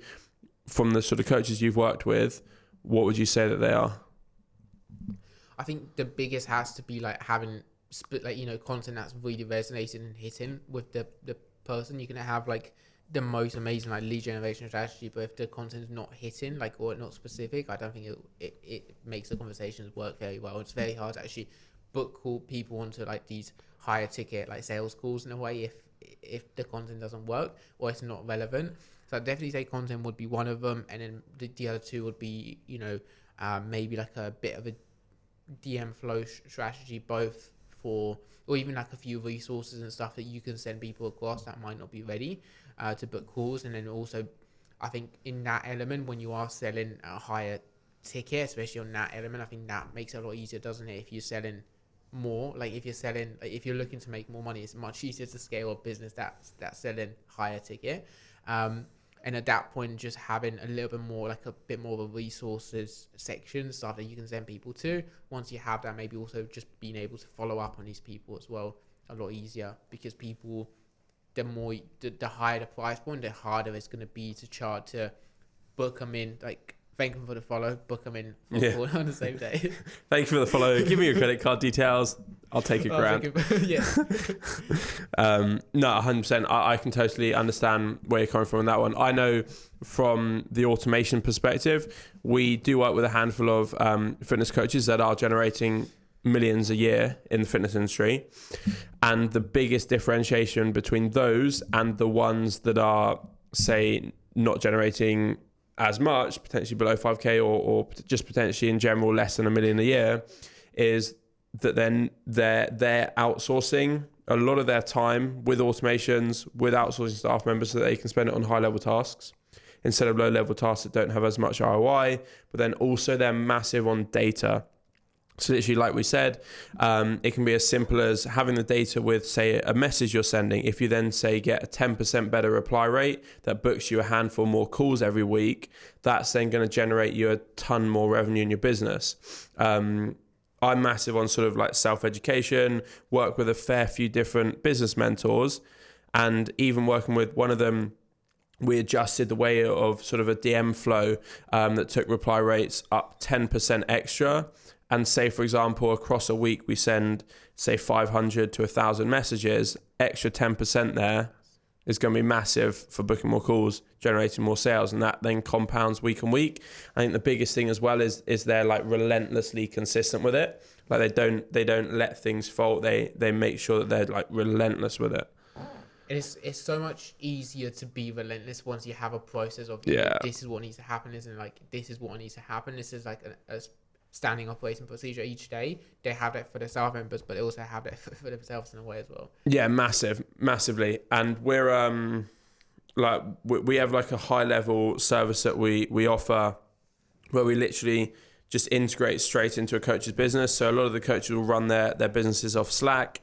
from the sort of coaches you've worked with, what would you say that they are? I think the biggest has to be like having content that's really resonating and hitting with the person. You can have like the most amazing like lead generation strategy, but if the content is not hitting or not specific, I don't think it makes the conversations work very well. It's very hard to actually book people onto like these higher ticket like sales calls in a way if the content doesn't work or it's not relevant. So I'd definitely say content would be one of them, and then the other 2 would be maybe like a bit of a DM flow strategy, both for, or even like a few resources and stuff that you can send people across that might not be ready to book calls. And then also I think in that element, when you are selling a higher ticket, especially on that element, I think that makes it a lot easier, doesn't it? If you're selling more, like if you're looking to make more money, it's much easier to scale a business that's selling higher ticket. And at that point, just having a little bit more, like a bit more of a resources section, stuff that you can send people to. Once you have that, maybe also just being able to follow up on these people as well, a lot easier, because people, the higher the price point, the harder it's going to be to charge to book them in, like thank them for the follow, book them in for a call on the same day. Thank you for the follow. Give me your credit card details. I'll take $1,000. Yeah. No, 100%. I can totally understand where you're coming from on that one. I know from the automation perspective, we do work with a handful of fitness coaches that are generating millions a year in the fitness industry. And the biggest differentiation between those and the ones that are, say, not generating as much, potentially below 5k or just potentially in general less than $1 million a year, is that then they're outsourcing a lot of their time with automations, with outsourcing staff members, so that they can spend it on high level tasks instead of low level tasks that don't have as much ROI. But then also they're massive on data. So literally, like we said, it can be as simple as having the data with, say, a message you're sending. If you then, say, get a 10% better reply rate that books you a handful more calls every week, that's then going to generate you a ton more revenue in your business. I'm massive on sort of like self-education, work with a fair few different business mentors, and even working with one of them, we adjusted the way of sort of a DM flow that took reply rates up 10% extra. And say, for example, across a week, we send, say, 500 to 1,000 messages, extra 10% there is going to be massive for booking more calls, generating more sales, and that then compounds week on week. I think the biggest thing as well is they're like relentlessly consistent with it. Like they don't let things fall. They make sure that they're like relentless with it. It's so much easier to be relentless once you have a process of this is what needs to happen, isn't it? Like this is what needs to happen. This is like a standing operating procedure each day. They have that for their staff members, but they also have that for themselves in a way as well. Yeah, massively. And we're we have like a high level service that we offer where we literally just integrate straight into a coach's business. So a lot of the coaches will run their businesses off Slack.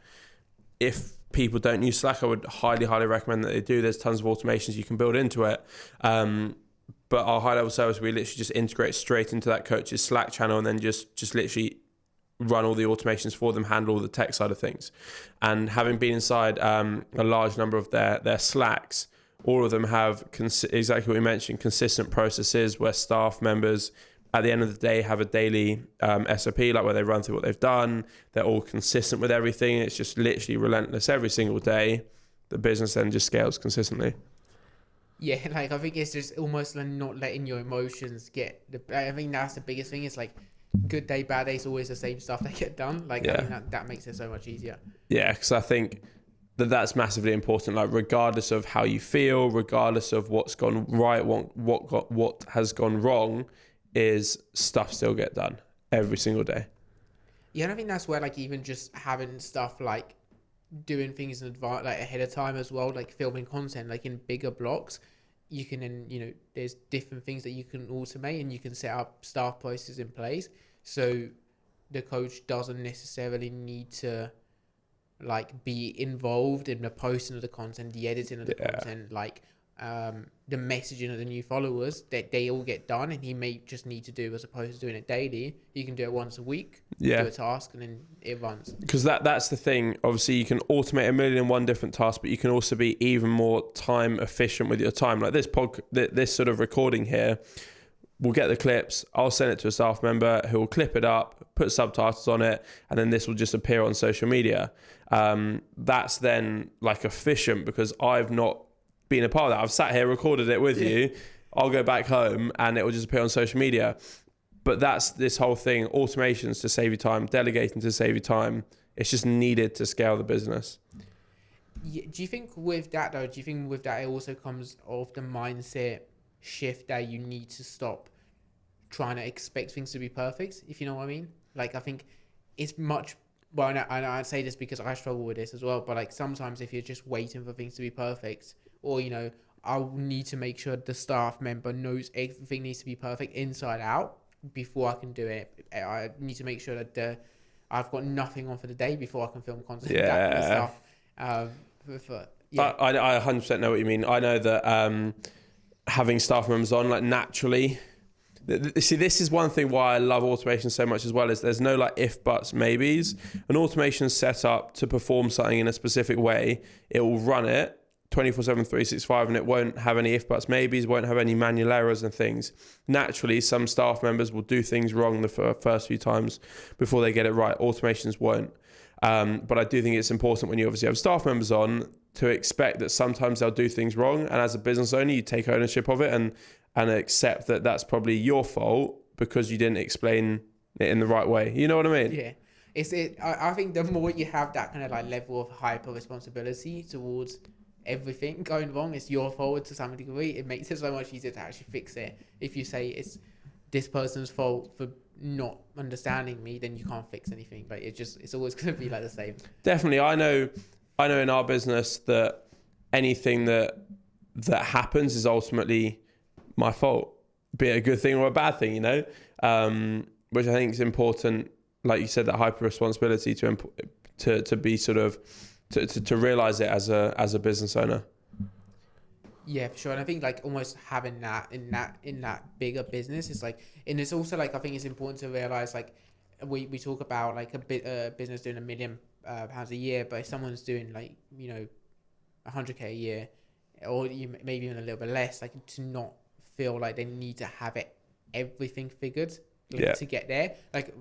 If people don't use Slack, I would highly recommend that they do. There's tons of automations you can build into it. But our high level service, we literally just integrate straight into that coach's Slack channel and then just literally run all the automations for them, handle all the tech side of things. And having been inside a large number of their Slacks, all of them have exactly what we mentioned, consistent processes where staff members at the end of the day have a daily SOP, like where they run through what they've done. They're all consistent with everything. It's just literally relentless every single day. The business then just scales consistently. Yeah, like I think it's just almost like not letting your emotions get I think that's the biggest thing. It's like good day, bad day is always the same stuff that get done. Like I think that makes it so much easier. Yeah, because I think that's massively important. Like regardless of how you feel, regardless of what's gone right, what has gone wrong, is stuff still get done every single day. Yeah, and I think that's where like even just having stuff like doing things in advance, like ahead of time as well, like filming content like in bigger blocks, you can then, you know, there's different things that you can automate and you can set up staff processes in place so the coach doesn't necessarily need to like be involved in the posting of the content, the editing of the content, like the messaging of the new followers, that they all get done and he may just need to do, as opposed to doing it daily, you can do it once a week, do a task and then it runs. Because that's the thing. Obviously you can automate 1,000,001 different tasks, but you can also be even more time efficient with your time. Like this sort of recording here, we'll get the clips, I'll send it to a staff member who will clip it up, put subtitles on it, and then this will just appear on social media. That's then like efficient because I've not been a part of that. I've sat here, recorded it with you. I'll go back home and it will just appear on social media. But that's this whole thing, automations to save you time, delegating to save you time. It's just needed to scale the business. Yeah, do you think with that though, it also comes off the mindset shift that you need to stop trying to expect things to be perfect, if you know what I mean? Like I think it's much, well, and I say this because I struggle with this as well, but like sometimes if you're just waiting for things to be perfect, or, you know, I'll need to make sure the staff member knows everything needs to be perfect inside out before I can do it. I need to make sure that I've got nothing on for the day before I can film content. That kind of stuff. I 100% know what you mean. I know that having staff members on, like naturally, see, this is one thing why I love automation so much as well, is there's no like if, buts, maybes. An automation set up to perform something in a specific way, it will run it 24/7, 365, and it won't have any if, buts, maybes, won't have any manual errors and things. Naturally, some staff members will do things wrong the first few times before they get it right. Automations won't. But I do think it's important when you obviously have staff members on to expect that sometimes they'll do things wrong. And as a business owner, you take ownership of it and accept that that's probably your fault because you didn't explain it in the right way. You know what I mean? Yeah. I think the more you have that kind of like level of hyper responsibility towards everything going wrong, it's your fault to some degree, it makes it so much easier to actually fix it. If you say it's this person's fault for not understanding me, then you can't fix anything. Like it's always going to be like the same. Definitely. I know in our business that anything that happens is ultimately my fault, be it a good thing or a bad thing, you know, which I think is important. Like you said, that hyper responsibility to be sort of to realize it as a business owner. Yeah, for sure. And I think like almost having that in that bigger business is like, and it's also like, I think it's important to realize, like we talk about like a business doing £1 million a year, but if someone's doing like, you know, 100k a year, or maybe even a little bit less, like to not feel like they need to have everything figured to get there. Like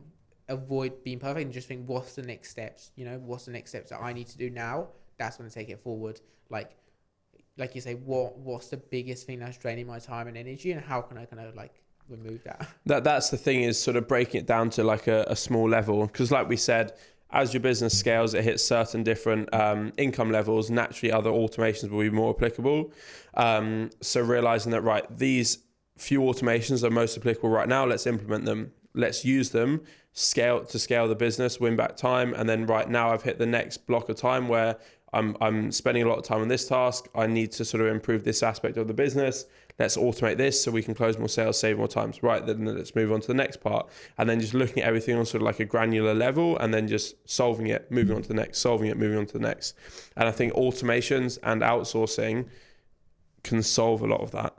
avoid being perfect and just think, what's the next steps? You know, what's the next steps that I need to do now? That's going to take it forward. Like you say, what's the biggest thing that's draining my time and energy, and how can I kind of like remove that? That's the thing, is sort of breaking it down to like a small level, because like we said, as your business scales, it hits certain different income levels. Naturally, other automations will be more applicable. So realizing that, right, these few automations are most applicable right now. Let's implement them. Let's use them, scale the business, win back time. And then right now I've hit the next block of time where I'm spending a lot of time on this task. I need to sort of improve this aspect of the business. let's automate this so we can close more sales, save more times. Right, then let's move on to the next part. And then just looking at everything on sort of like a granular level, and then just solving it, moving on to the next, solving it, moving on to the next. And I think automations and outsourcing can solve a lot of that.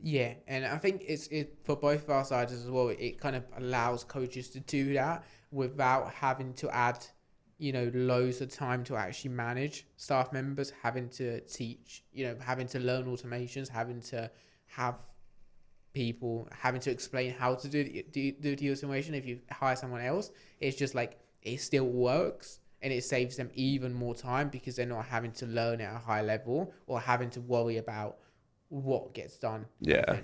Yeah, and I think it's for both of our sides as well. It kind of allows coaches to do that without having to add, loads of time to actually manage staff members, having to teach, having to learn automations, having to have people, having to explain how to do the automation. If you hire someone else, it's just like it still works, and it saves them even more time because they're not having to learn at a high level or having to worry about what gets done. Yeah.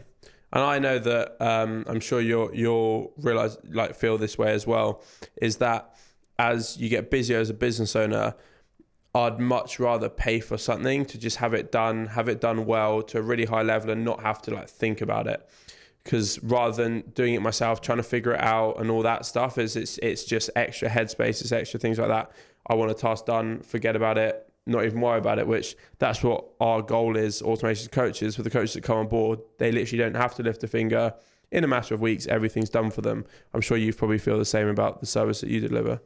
And I know that I'm sure you'll realize, like, feel this way as well, is that as you get busier as a business owner, I'd much rather pay for something to just have it done well to a really high level and not have to like think about it. Because rather than doing it myself, trying to figure it out and all that stuff, it's just extra headspace, it's extra things like that. I want a task done, forget about it, not even worry about it, which that's what our goal is, automation coaches. For the coaches that come on board, they literally don't have to lift a finger. In a matter of weeks, everything's done for them. I'm sure you probably feel the same about the service that you deliver.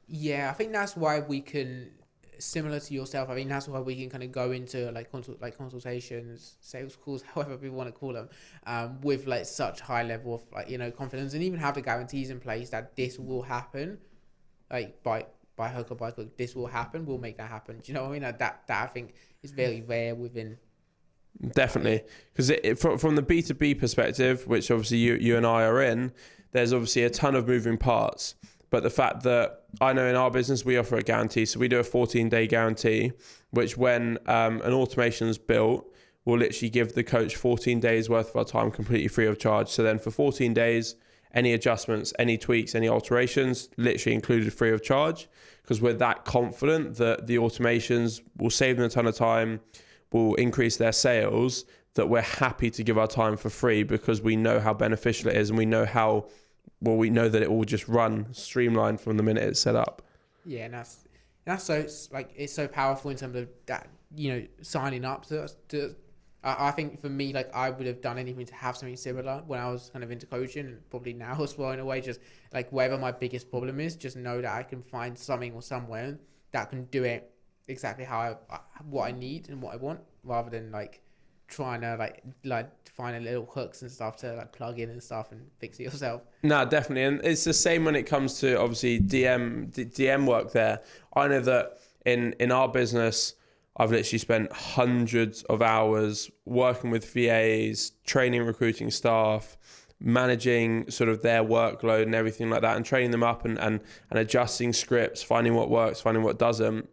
Yeah, I think that's why we can, similar to yourself, I mean, that's why we can kind of go into like consultations, sales calls, however we want to call them, with like such high level of like, confidence, and even have the guarantees in place that this will happen, like by hook or by crook, this will happen, we'll make that happen. Do you know what I mean? Like that I think is very rare within. Definitely, because from the B2B perspective, which obviously you and I are in, there's obviously a ton of moving parts. But the fact that I know in our business, we offer a guarantee. So we do a 14-day guarantee, which when an automation is built, we'll literally give the coach 14 days worth of our time completely free of charge. So then for 14 days, any adjustments, any tweaks, any alterations, literally included free of charge, because we're that confident that the automations will save them a ton of time, will increase their sales, that we're happy to give our time for free because we know how beneficial it is, and we know we know that it will just run streamlined from the minute it's set up. Yeah, and that's so it's so powerful in terms of that, signing up to us. I think for me, like, I would have done anything to have something similar when I was kind of into coaching, and probably now as well in a way. Just like wherever my biggest problem is, just know that I can find something or somewhere that can do it exactly how what I need and what I want, rather than like trying to like find a little hooks and stuff to like plug in and stuff and fix it yourself. No, definitely. And it's the same when it comes to obviously DM work there. I know that in our business, I've literally spent hundreds of hours working with VAs, training, recruiting staff, managing sort of their workload and everything like that, and training them up and adjusting scripts, finding what works, finding what doesn't.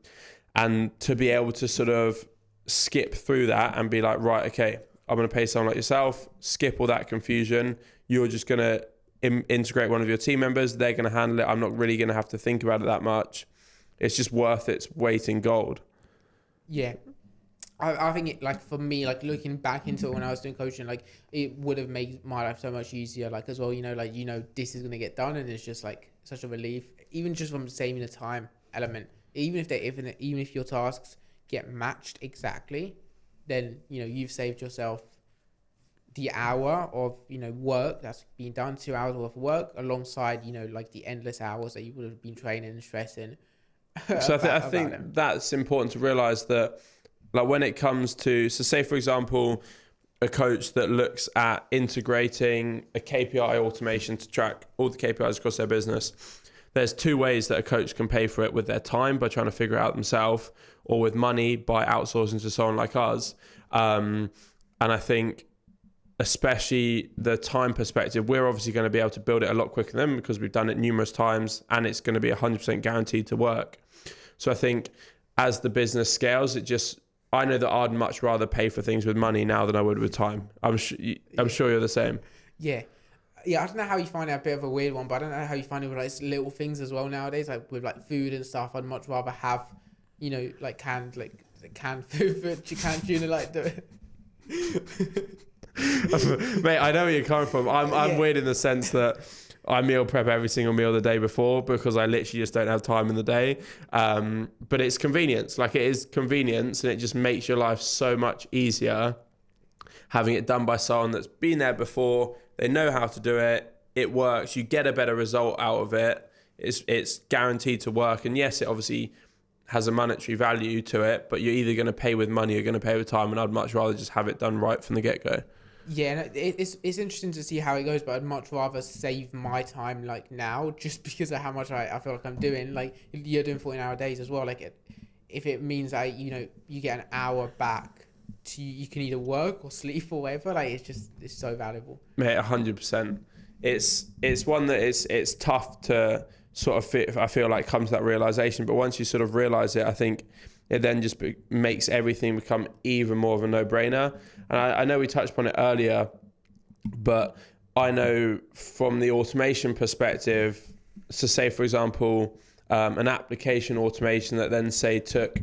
And to be able to sort of skip through that and be like, right, okay, I'm going to pay someone like yourself, skip all that confusion. You're just going to integrate one of your team members. They're going to handle it. I'm not really going to have to think about it that much. It's just worth its weight in gold. Yeah. I think it, like, for me, like, looking back into it when I was doing coaching, like, it would have made my life so much easier, like, as well, this is going to get done, and it's just like such a relief, even just from saving the time element. Even if your tasks get matched exactly, then you've saved yourself the hour of work that's been done, 2 hours worth of work, alongside like the endless hours that you would have been training and stressing. So I think that's important to realize that, like, when it comes to, so say for example, a coach that looks at integrating a KPI automation to track all the KPIs across their business, there's two ways that a coach can pay for it: with their time by trying to figure it out themselves, or with money by outsourcing to someone like us. And I think especially the time perspective, we're obviously going to be able to build it a lot quicker than them because we've done it numerous times, and it's going to be 100% guaranteed to work. So I think as the business scales, I know that I'd much rather pay for things with money now than I would with time. I'm sure you're the same. Yeah. Yeah, I don't know how you find it a bit of a weird one, but I don't know how you find it with like little things as well nowadays, like with like food and stuff. I'd much rather have, like canned food, canned tuna, like do it. Mate, I know where you're coming from. I'm weird in the sense that I meal prep every single meal the day before because I literally just don't have time in the day. But it's convenience. Like, it is convenience, and it just makes your life so much easier. having it done by someone that's been there before, they know how to do it, it works, you get a better result out of it, it's guaranteed to work. And yes, it obviously has a monetary value to it, but you're either going to pay with money or going to pay with time, and I'd much rather just have it done right from the get-go. Yeah, no, it's interesting to see how it goes, but I'd much rather save my time like now, just because of how much I feel like I'm doing. Like, you're doing 14-hour days as well. Like, if it means that, you know, you get an hour back to, you can either work or sleep or whatever, like, it's so valuable. Mate, 100%. It's one that it's tough to sort of fit, I feel like, come to that realization, but once you sort of realize it, I think it then just makes everything become even more of a no-brainer. And I know we touched upon it earlier, but I know from the automation perspective, so say, for example, an application automation that then, say, took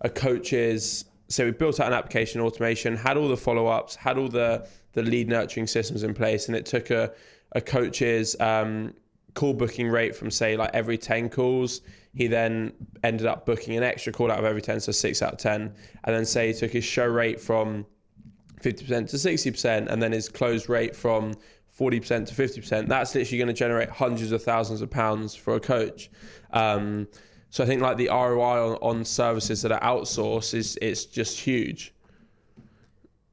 a coach's, so we built out an application automation, had all the follow-ups, had all the lead nurturing systems in place, and it took a coach's call booking rate from, say, like every 10 calls. He then ended up booking an extra call out of every 10, so 6 out of 10. And then, say, he took his show rate from 50% to 60%, and then his close rate from 40% to 50%. That's literally going to generate hundreds of thousands of pounds for a coach. So I think, like, the ROI on services that are outsourced it's just huge.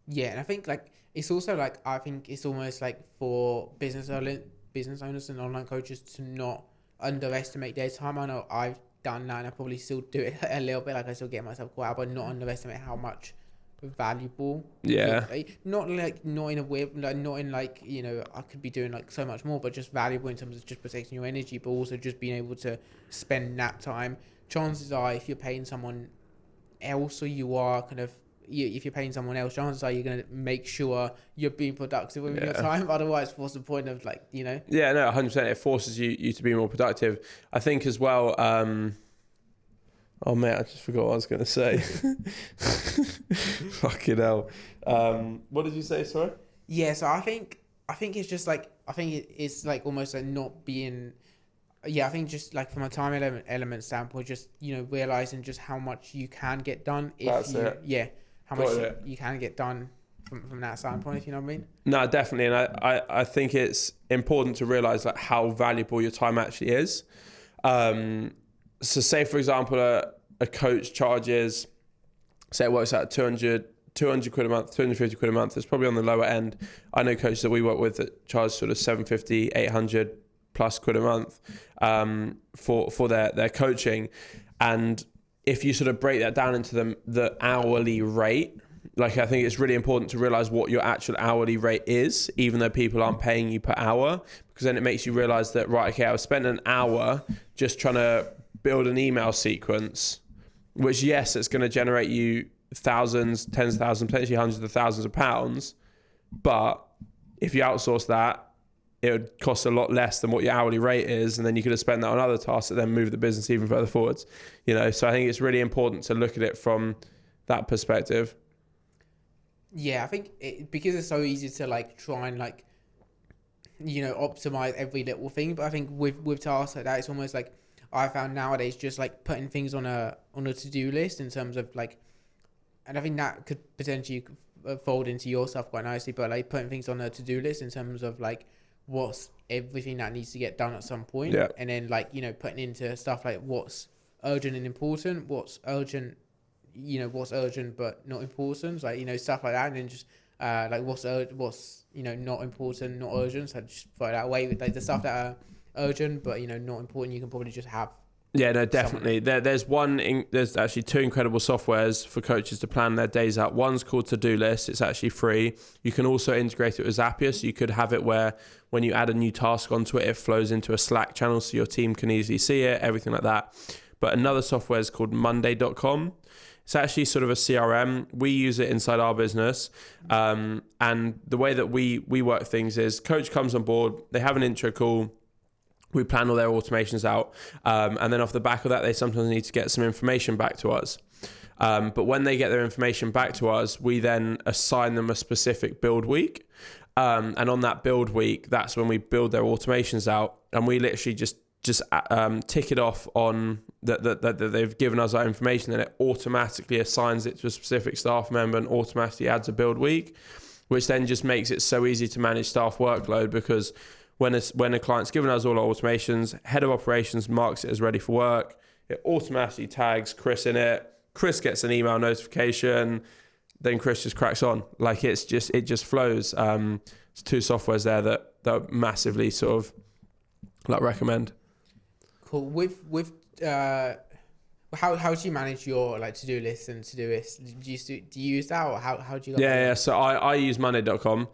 Yeah, and I think, like, it's also, like, I think it's almost like for business owners and online coaches to not underestimate their time. I know I've done that, and I probably still do it a little bit. Like, I still get myself caught out, but not underestimate how much valuable. Yeah. Not in a way, like, not in, like, you know, I could be doing, like, so much more, but just valuable in terms of just protecting your energy, but also just being able to spend that time. Chances are, if you're paying someone else, or you are kind of, if you're paying someone else, chances are you're going to make sure you're being productive with your time. Otherwise, what's the point of, like, you know? Yeah, no, 100%. It forces you to be more productive. I think as well, oh, mate, I just forgot what I was going to say. Fucking hell. What did you say, sorry? Yeah, so I think it's just, like, it's like almost like not being... Yeah, I think just, like, from a time element standpoint, just, you know, realizing just how much you can get done. Yeah, how much you can get done from that standpoint, if you know what I mean. No, definitely. And I think it's important to realize, like, how valuable your time actually is. So say, for example, a coach charges, say it works out 200 quid a month, 250 quid a month. It's probably on the lower end. I know coaches that we work with that charge sort of 750, 800 plus quid a month for their coaching. And if you sort of break that down into the hourly rate, like, I think it's really important to realize what your actual hourly rate is, even though people aren't paying you per hour, because then it makes you realize that, right, okay, I've spent an hour just trying to build an email sequence, which, yes, it's going to generate you thousands, tens of thousands, potentially hundreds of thousands of pounds. But if you outsource that, it would cost a lot less than what your hourly rate is, and then you could have spent that on other tasks that then move the business even further forwards. You know, so I think it's really important to look at it from that perspective. Yeah, I think because it's so easy to, like, try and, like, you know, optimize every little thing. But I think with tasks like that, it's almost like I found nowadays just, like, putting things on a to-do list in terms of, like, and I think that could potentially fold into your stuff quite nicely. But, like, putting things on a to-do list in terms of, like, what's everything that needs to get done at some point, and then, like, you know, putting into stuff like what's urgent and important, what's urgent but not important, like, you know, stuff like that, and then just like what's you know, not important, not urgent, so just throw that away. With, like, the stuff that are urgent but, you know, not important, you can probably just have. Yeah, no, definitely. There's actually two incredible softwares for coaches to plan their days out. One's called To-Do List. It's actually free. You can also integrate it with Zapier, so you could have it where when you add a new task onto it, it flows into a Slack channel so your team can easily see it, everything like that. But another software is called Monday.com. It's actually sort of a CRM. We use it inside our business. And the way that we work things is coach comes on board, they have an intro call, we plan all their automations out. And then off the back of that, they sometimes need to get some information back to us. But when they get their information back to us, we then assign them a specific build week. And on that build week, that's when we build their automations out. And we literally just tick it off on that they've given us our information, and it automatically assigns it to a specific staff member and automatically adds a build week. which then just makes it so easy to manage staff workload, because when a client's given us all our automations, head of operations marks it as ready for work. It automatically tags Chris in it. Chris gets an email notification. Then Chris just cracks on. Like it just flows. It's two softwares there that massively sort of like recommend. Cool. With how do you manage your like to-do lists and to-do lists? Do you use that, or how do you? Yeah. So I use Monday.com.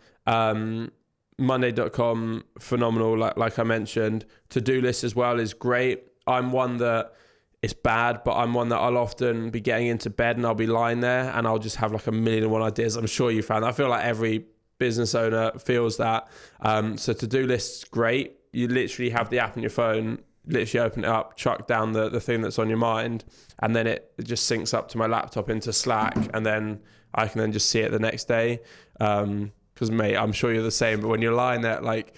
Monday.com, phenomenal. Like I mentioned, to-do list as well is great. I'm one that it's bad, but I'm one that I'll often be getting into bed and I'll be lying there and I'll just have like a million and one ideas. I'm sure you found that. I feel like every business owner feels that. So to-do list's great. You literally have the app on your phone, literally open it up, chuck down the thing that's on your mind, and then it just syncs up to my laptop into Slack, and then I can then just see it the next day. Because mate, I'm sure you're the same, but when you're lying there at like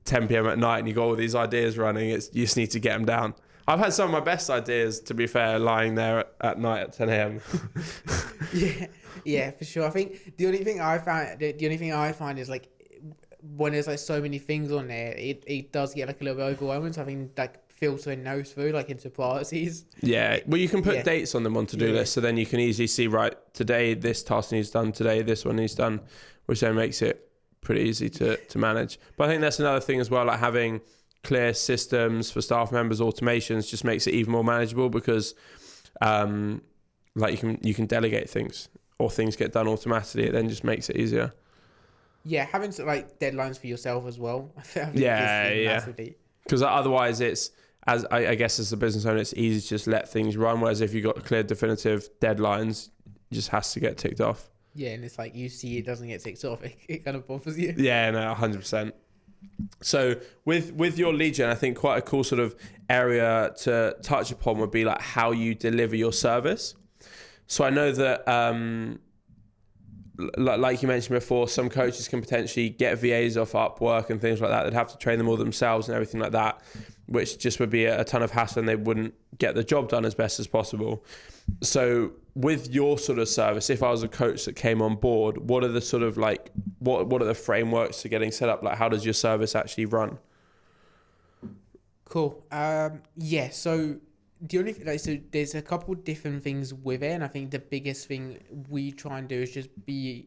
10 p.m. at night and you got all these ideas running, you just need to get them down. I've had some of my best ideas, to be fair, lying there at night at 10 a.m. yeah, for sure. I think the only thing I find is like when there's like so many things on there, it does get like a little bit overwhelming. So I think like filtering those through like into priorities. Yeah, well, you can put dates on them on to-do lists, so then you can easily see, right, today this task needs done, today this one needs done, which then makes it pretty easy to manage. But I think that's another thing as well, like having clear systems for staff members, automations just makes it even more manageable, because like you can delegate things, or things get done automatically. It then just makes it easier. Yeah, having like deadlines for yourself as well. Yeah. Because otherwise it's, as I guess as a business owner, it's easy to just let things run. Whereas if you've got clear definitive deadlines, it just has to get ticked off. Yeah, and it's like you see it doesn't get ticked off. It kind of bothers you. Yeah, no, 100%. So with your lead gen, I think quite a cool sort of area to touch upon would be like how you deliver your service. So I know that like you mentioned before, some coaches can potentially get VAs off Upwork and things like that. They'd have to train them all themselves and everything like that, which just would be a ton of hassle, and they wouldn't get the job done as best as possible. So with your sort of service, if I was a coach that came on board, what are the sort of like, what are the frameworks to getting set up? Like, how does your service actually run? Cool. Yeah. So the only thing, so there's a couple different things with it, and I think the biggest thing we try and do is just be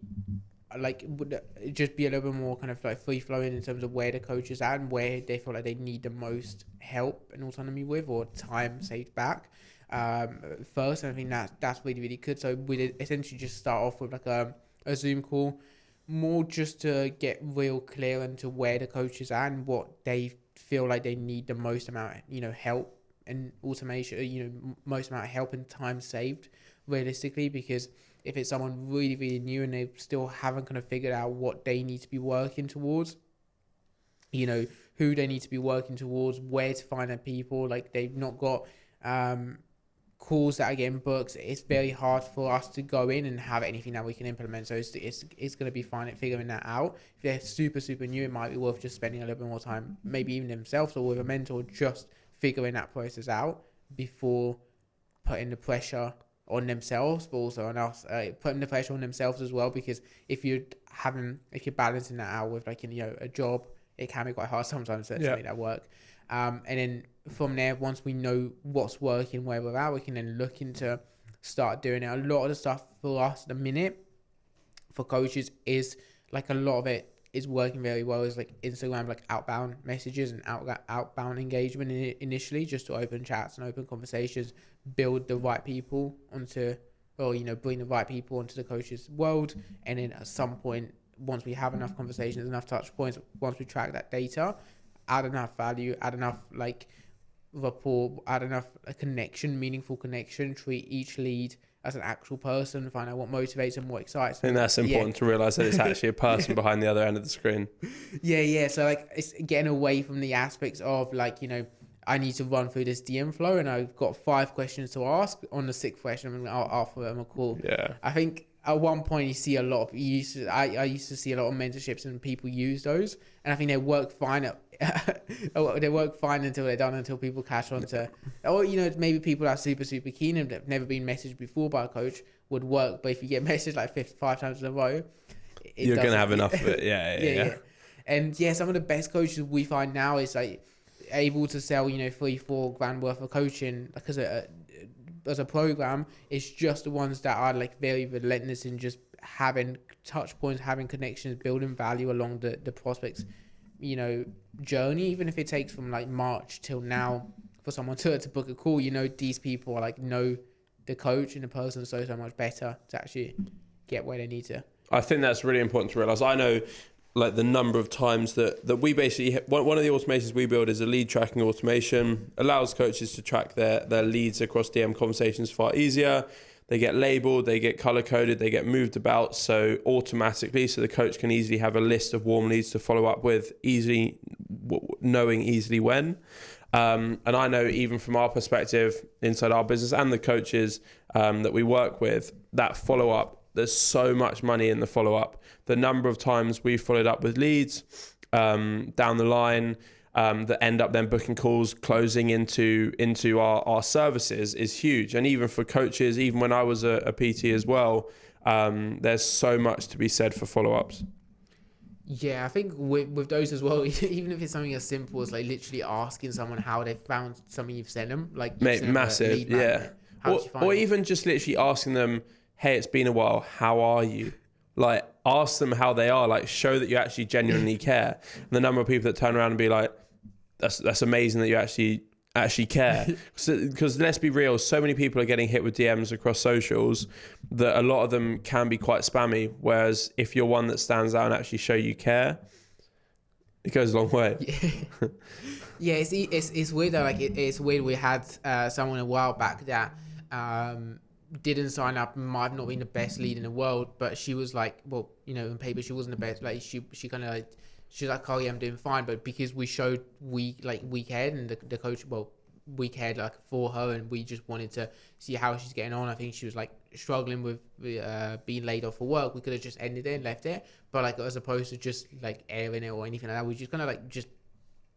a little bit more kind of like free flowing in terms of where the coach is at and where they feel like they need the most help and autonomy with, or time saved back. First, and I think that's really, really good. So we essentially just start off with like a Zoom call, more just to get real clear into where the coach is at and what they feel like they need the most amount, help and automation, most amount of help and time saved realistically. Because if it's someone really, really new and they still haven't kind of figured out what they need to be working towards, who they need to be working towards, where to find their people, like they've not got calls that are getting booked, it's very hard for us to go in and have anything that we can implement. So it's going to be fine at figuring that out. If they're super, super new, it might be worth just spending a little bit more time, maybe even themselves or with a mentor, just figuring that process out before putting the pressure on themselves, but also on us, putting the pressure on themselves as well. Because if you're balancing that out with a job, it can be quite hard sometimes to make that work. And then from there, once we know what's working, where we're at, we can then look into start doing it. A lot of the stuff for us at the minute for coaches is like a lot of it is working very well, is like Instagram, like outbound messages and outbound engagement initially, just to open chats and open conversations, build the right people bring the right people onto the coach's world. And then at some point, once we have enough conversations, enough touch points, once we track that data, add enough value, add enough like rapport, add enough meaningful connection, treat each lead as an actual person, find out what motivates them, what excites them. I think that's important to realize that it's actually a person behind the other end of the screen. Yeah. So like it's getting away from the aspects of like, I need to run through this DM flow and I've got 5 questions to ask. On the 6th question, I'll offer them a call. Yeah. I think at one point you see a lot of, I used to see a lot of mentorships and people use those, and I think they work fine they work fine until they're done, until people catch on to, or maybe people are super, super keen and have never been messaged before by a coach would work. But if you get messaged like 55 times in a row, you're going to have enough of it. Yeah. And yeah, some of the best coaches we find now is like able to sell, you know, 3-4 grand worth of coaching like as a program. It's just the ones that are like very relentless in just having touch points, having connections, building value along the prospects, you know, journey. Even if it takes from like March till now for someone to book a call, you know, these people are like know the coach and the person so much better to actually get where they need to. I think that's really important to realize. I know like the number of times that we basically, one of the automations we build is a lead tracking automation, allows coaches to track their leads across DM conversations far easier. They get labeled, they get color coded, they get moved about so automatically, so the coach can easily have a list of warm leads to follow up with, easily knowing easily when. And I know even from our perspective inside our business and the coaches that we work with, that follow up, there's so much money in the follow up. The number of times we followed up with leads down the line that end up then booking calls, closing into our services is huge. And even for coaches, even when I was a PT as well, there's so much to be said for follow-ups. Yeah, I think with those as well, even if it's something as simple as like literally asking someone how they found something you've sent them, like massive, yeah. Or even just literally asking them, hey, it's been a while, how are you? Like, ask them how they are, like show that you actually genuinely care. And the number of people that turn around and be like, that's amazing that you actually care. Because let's be real, so many people are getting hit with DMs across socials that a lot of them can be quite spammy. Whereas if you're one that stands out and actually show you care, it goes a long way. Yeah, it's weird though. Like it's weird. We had someone a while back that didn't sign up, might have not been the best lead in the world, but she was like, well, you know, on paper she wasn't the best. Like she kind of like, she's like, oh yeah, I'm doing fine. But because we showed we cared, and the coach, well, we cared like for her, and we just wanted to see how she's getting on. I think she was like struggling with being laid off for work. We could have just ended it and left it, but like as opposed to just like airing it or anything like that, we just kind of like just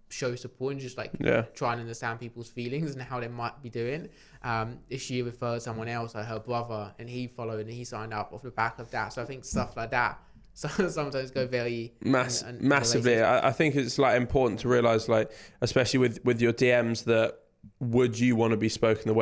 show support and just like try and understand people's feelings and how they might be doing. If she referred someone else, like her brother, and he followed and he signed up off the back of that. So I think stuff like that sometimes go very massively. I think it's like important to realize, like especially with your DMs, that would you want to be spoken the way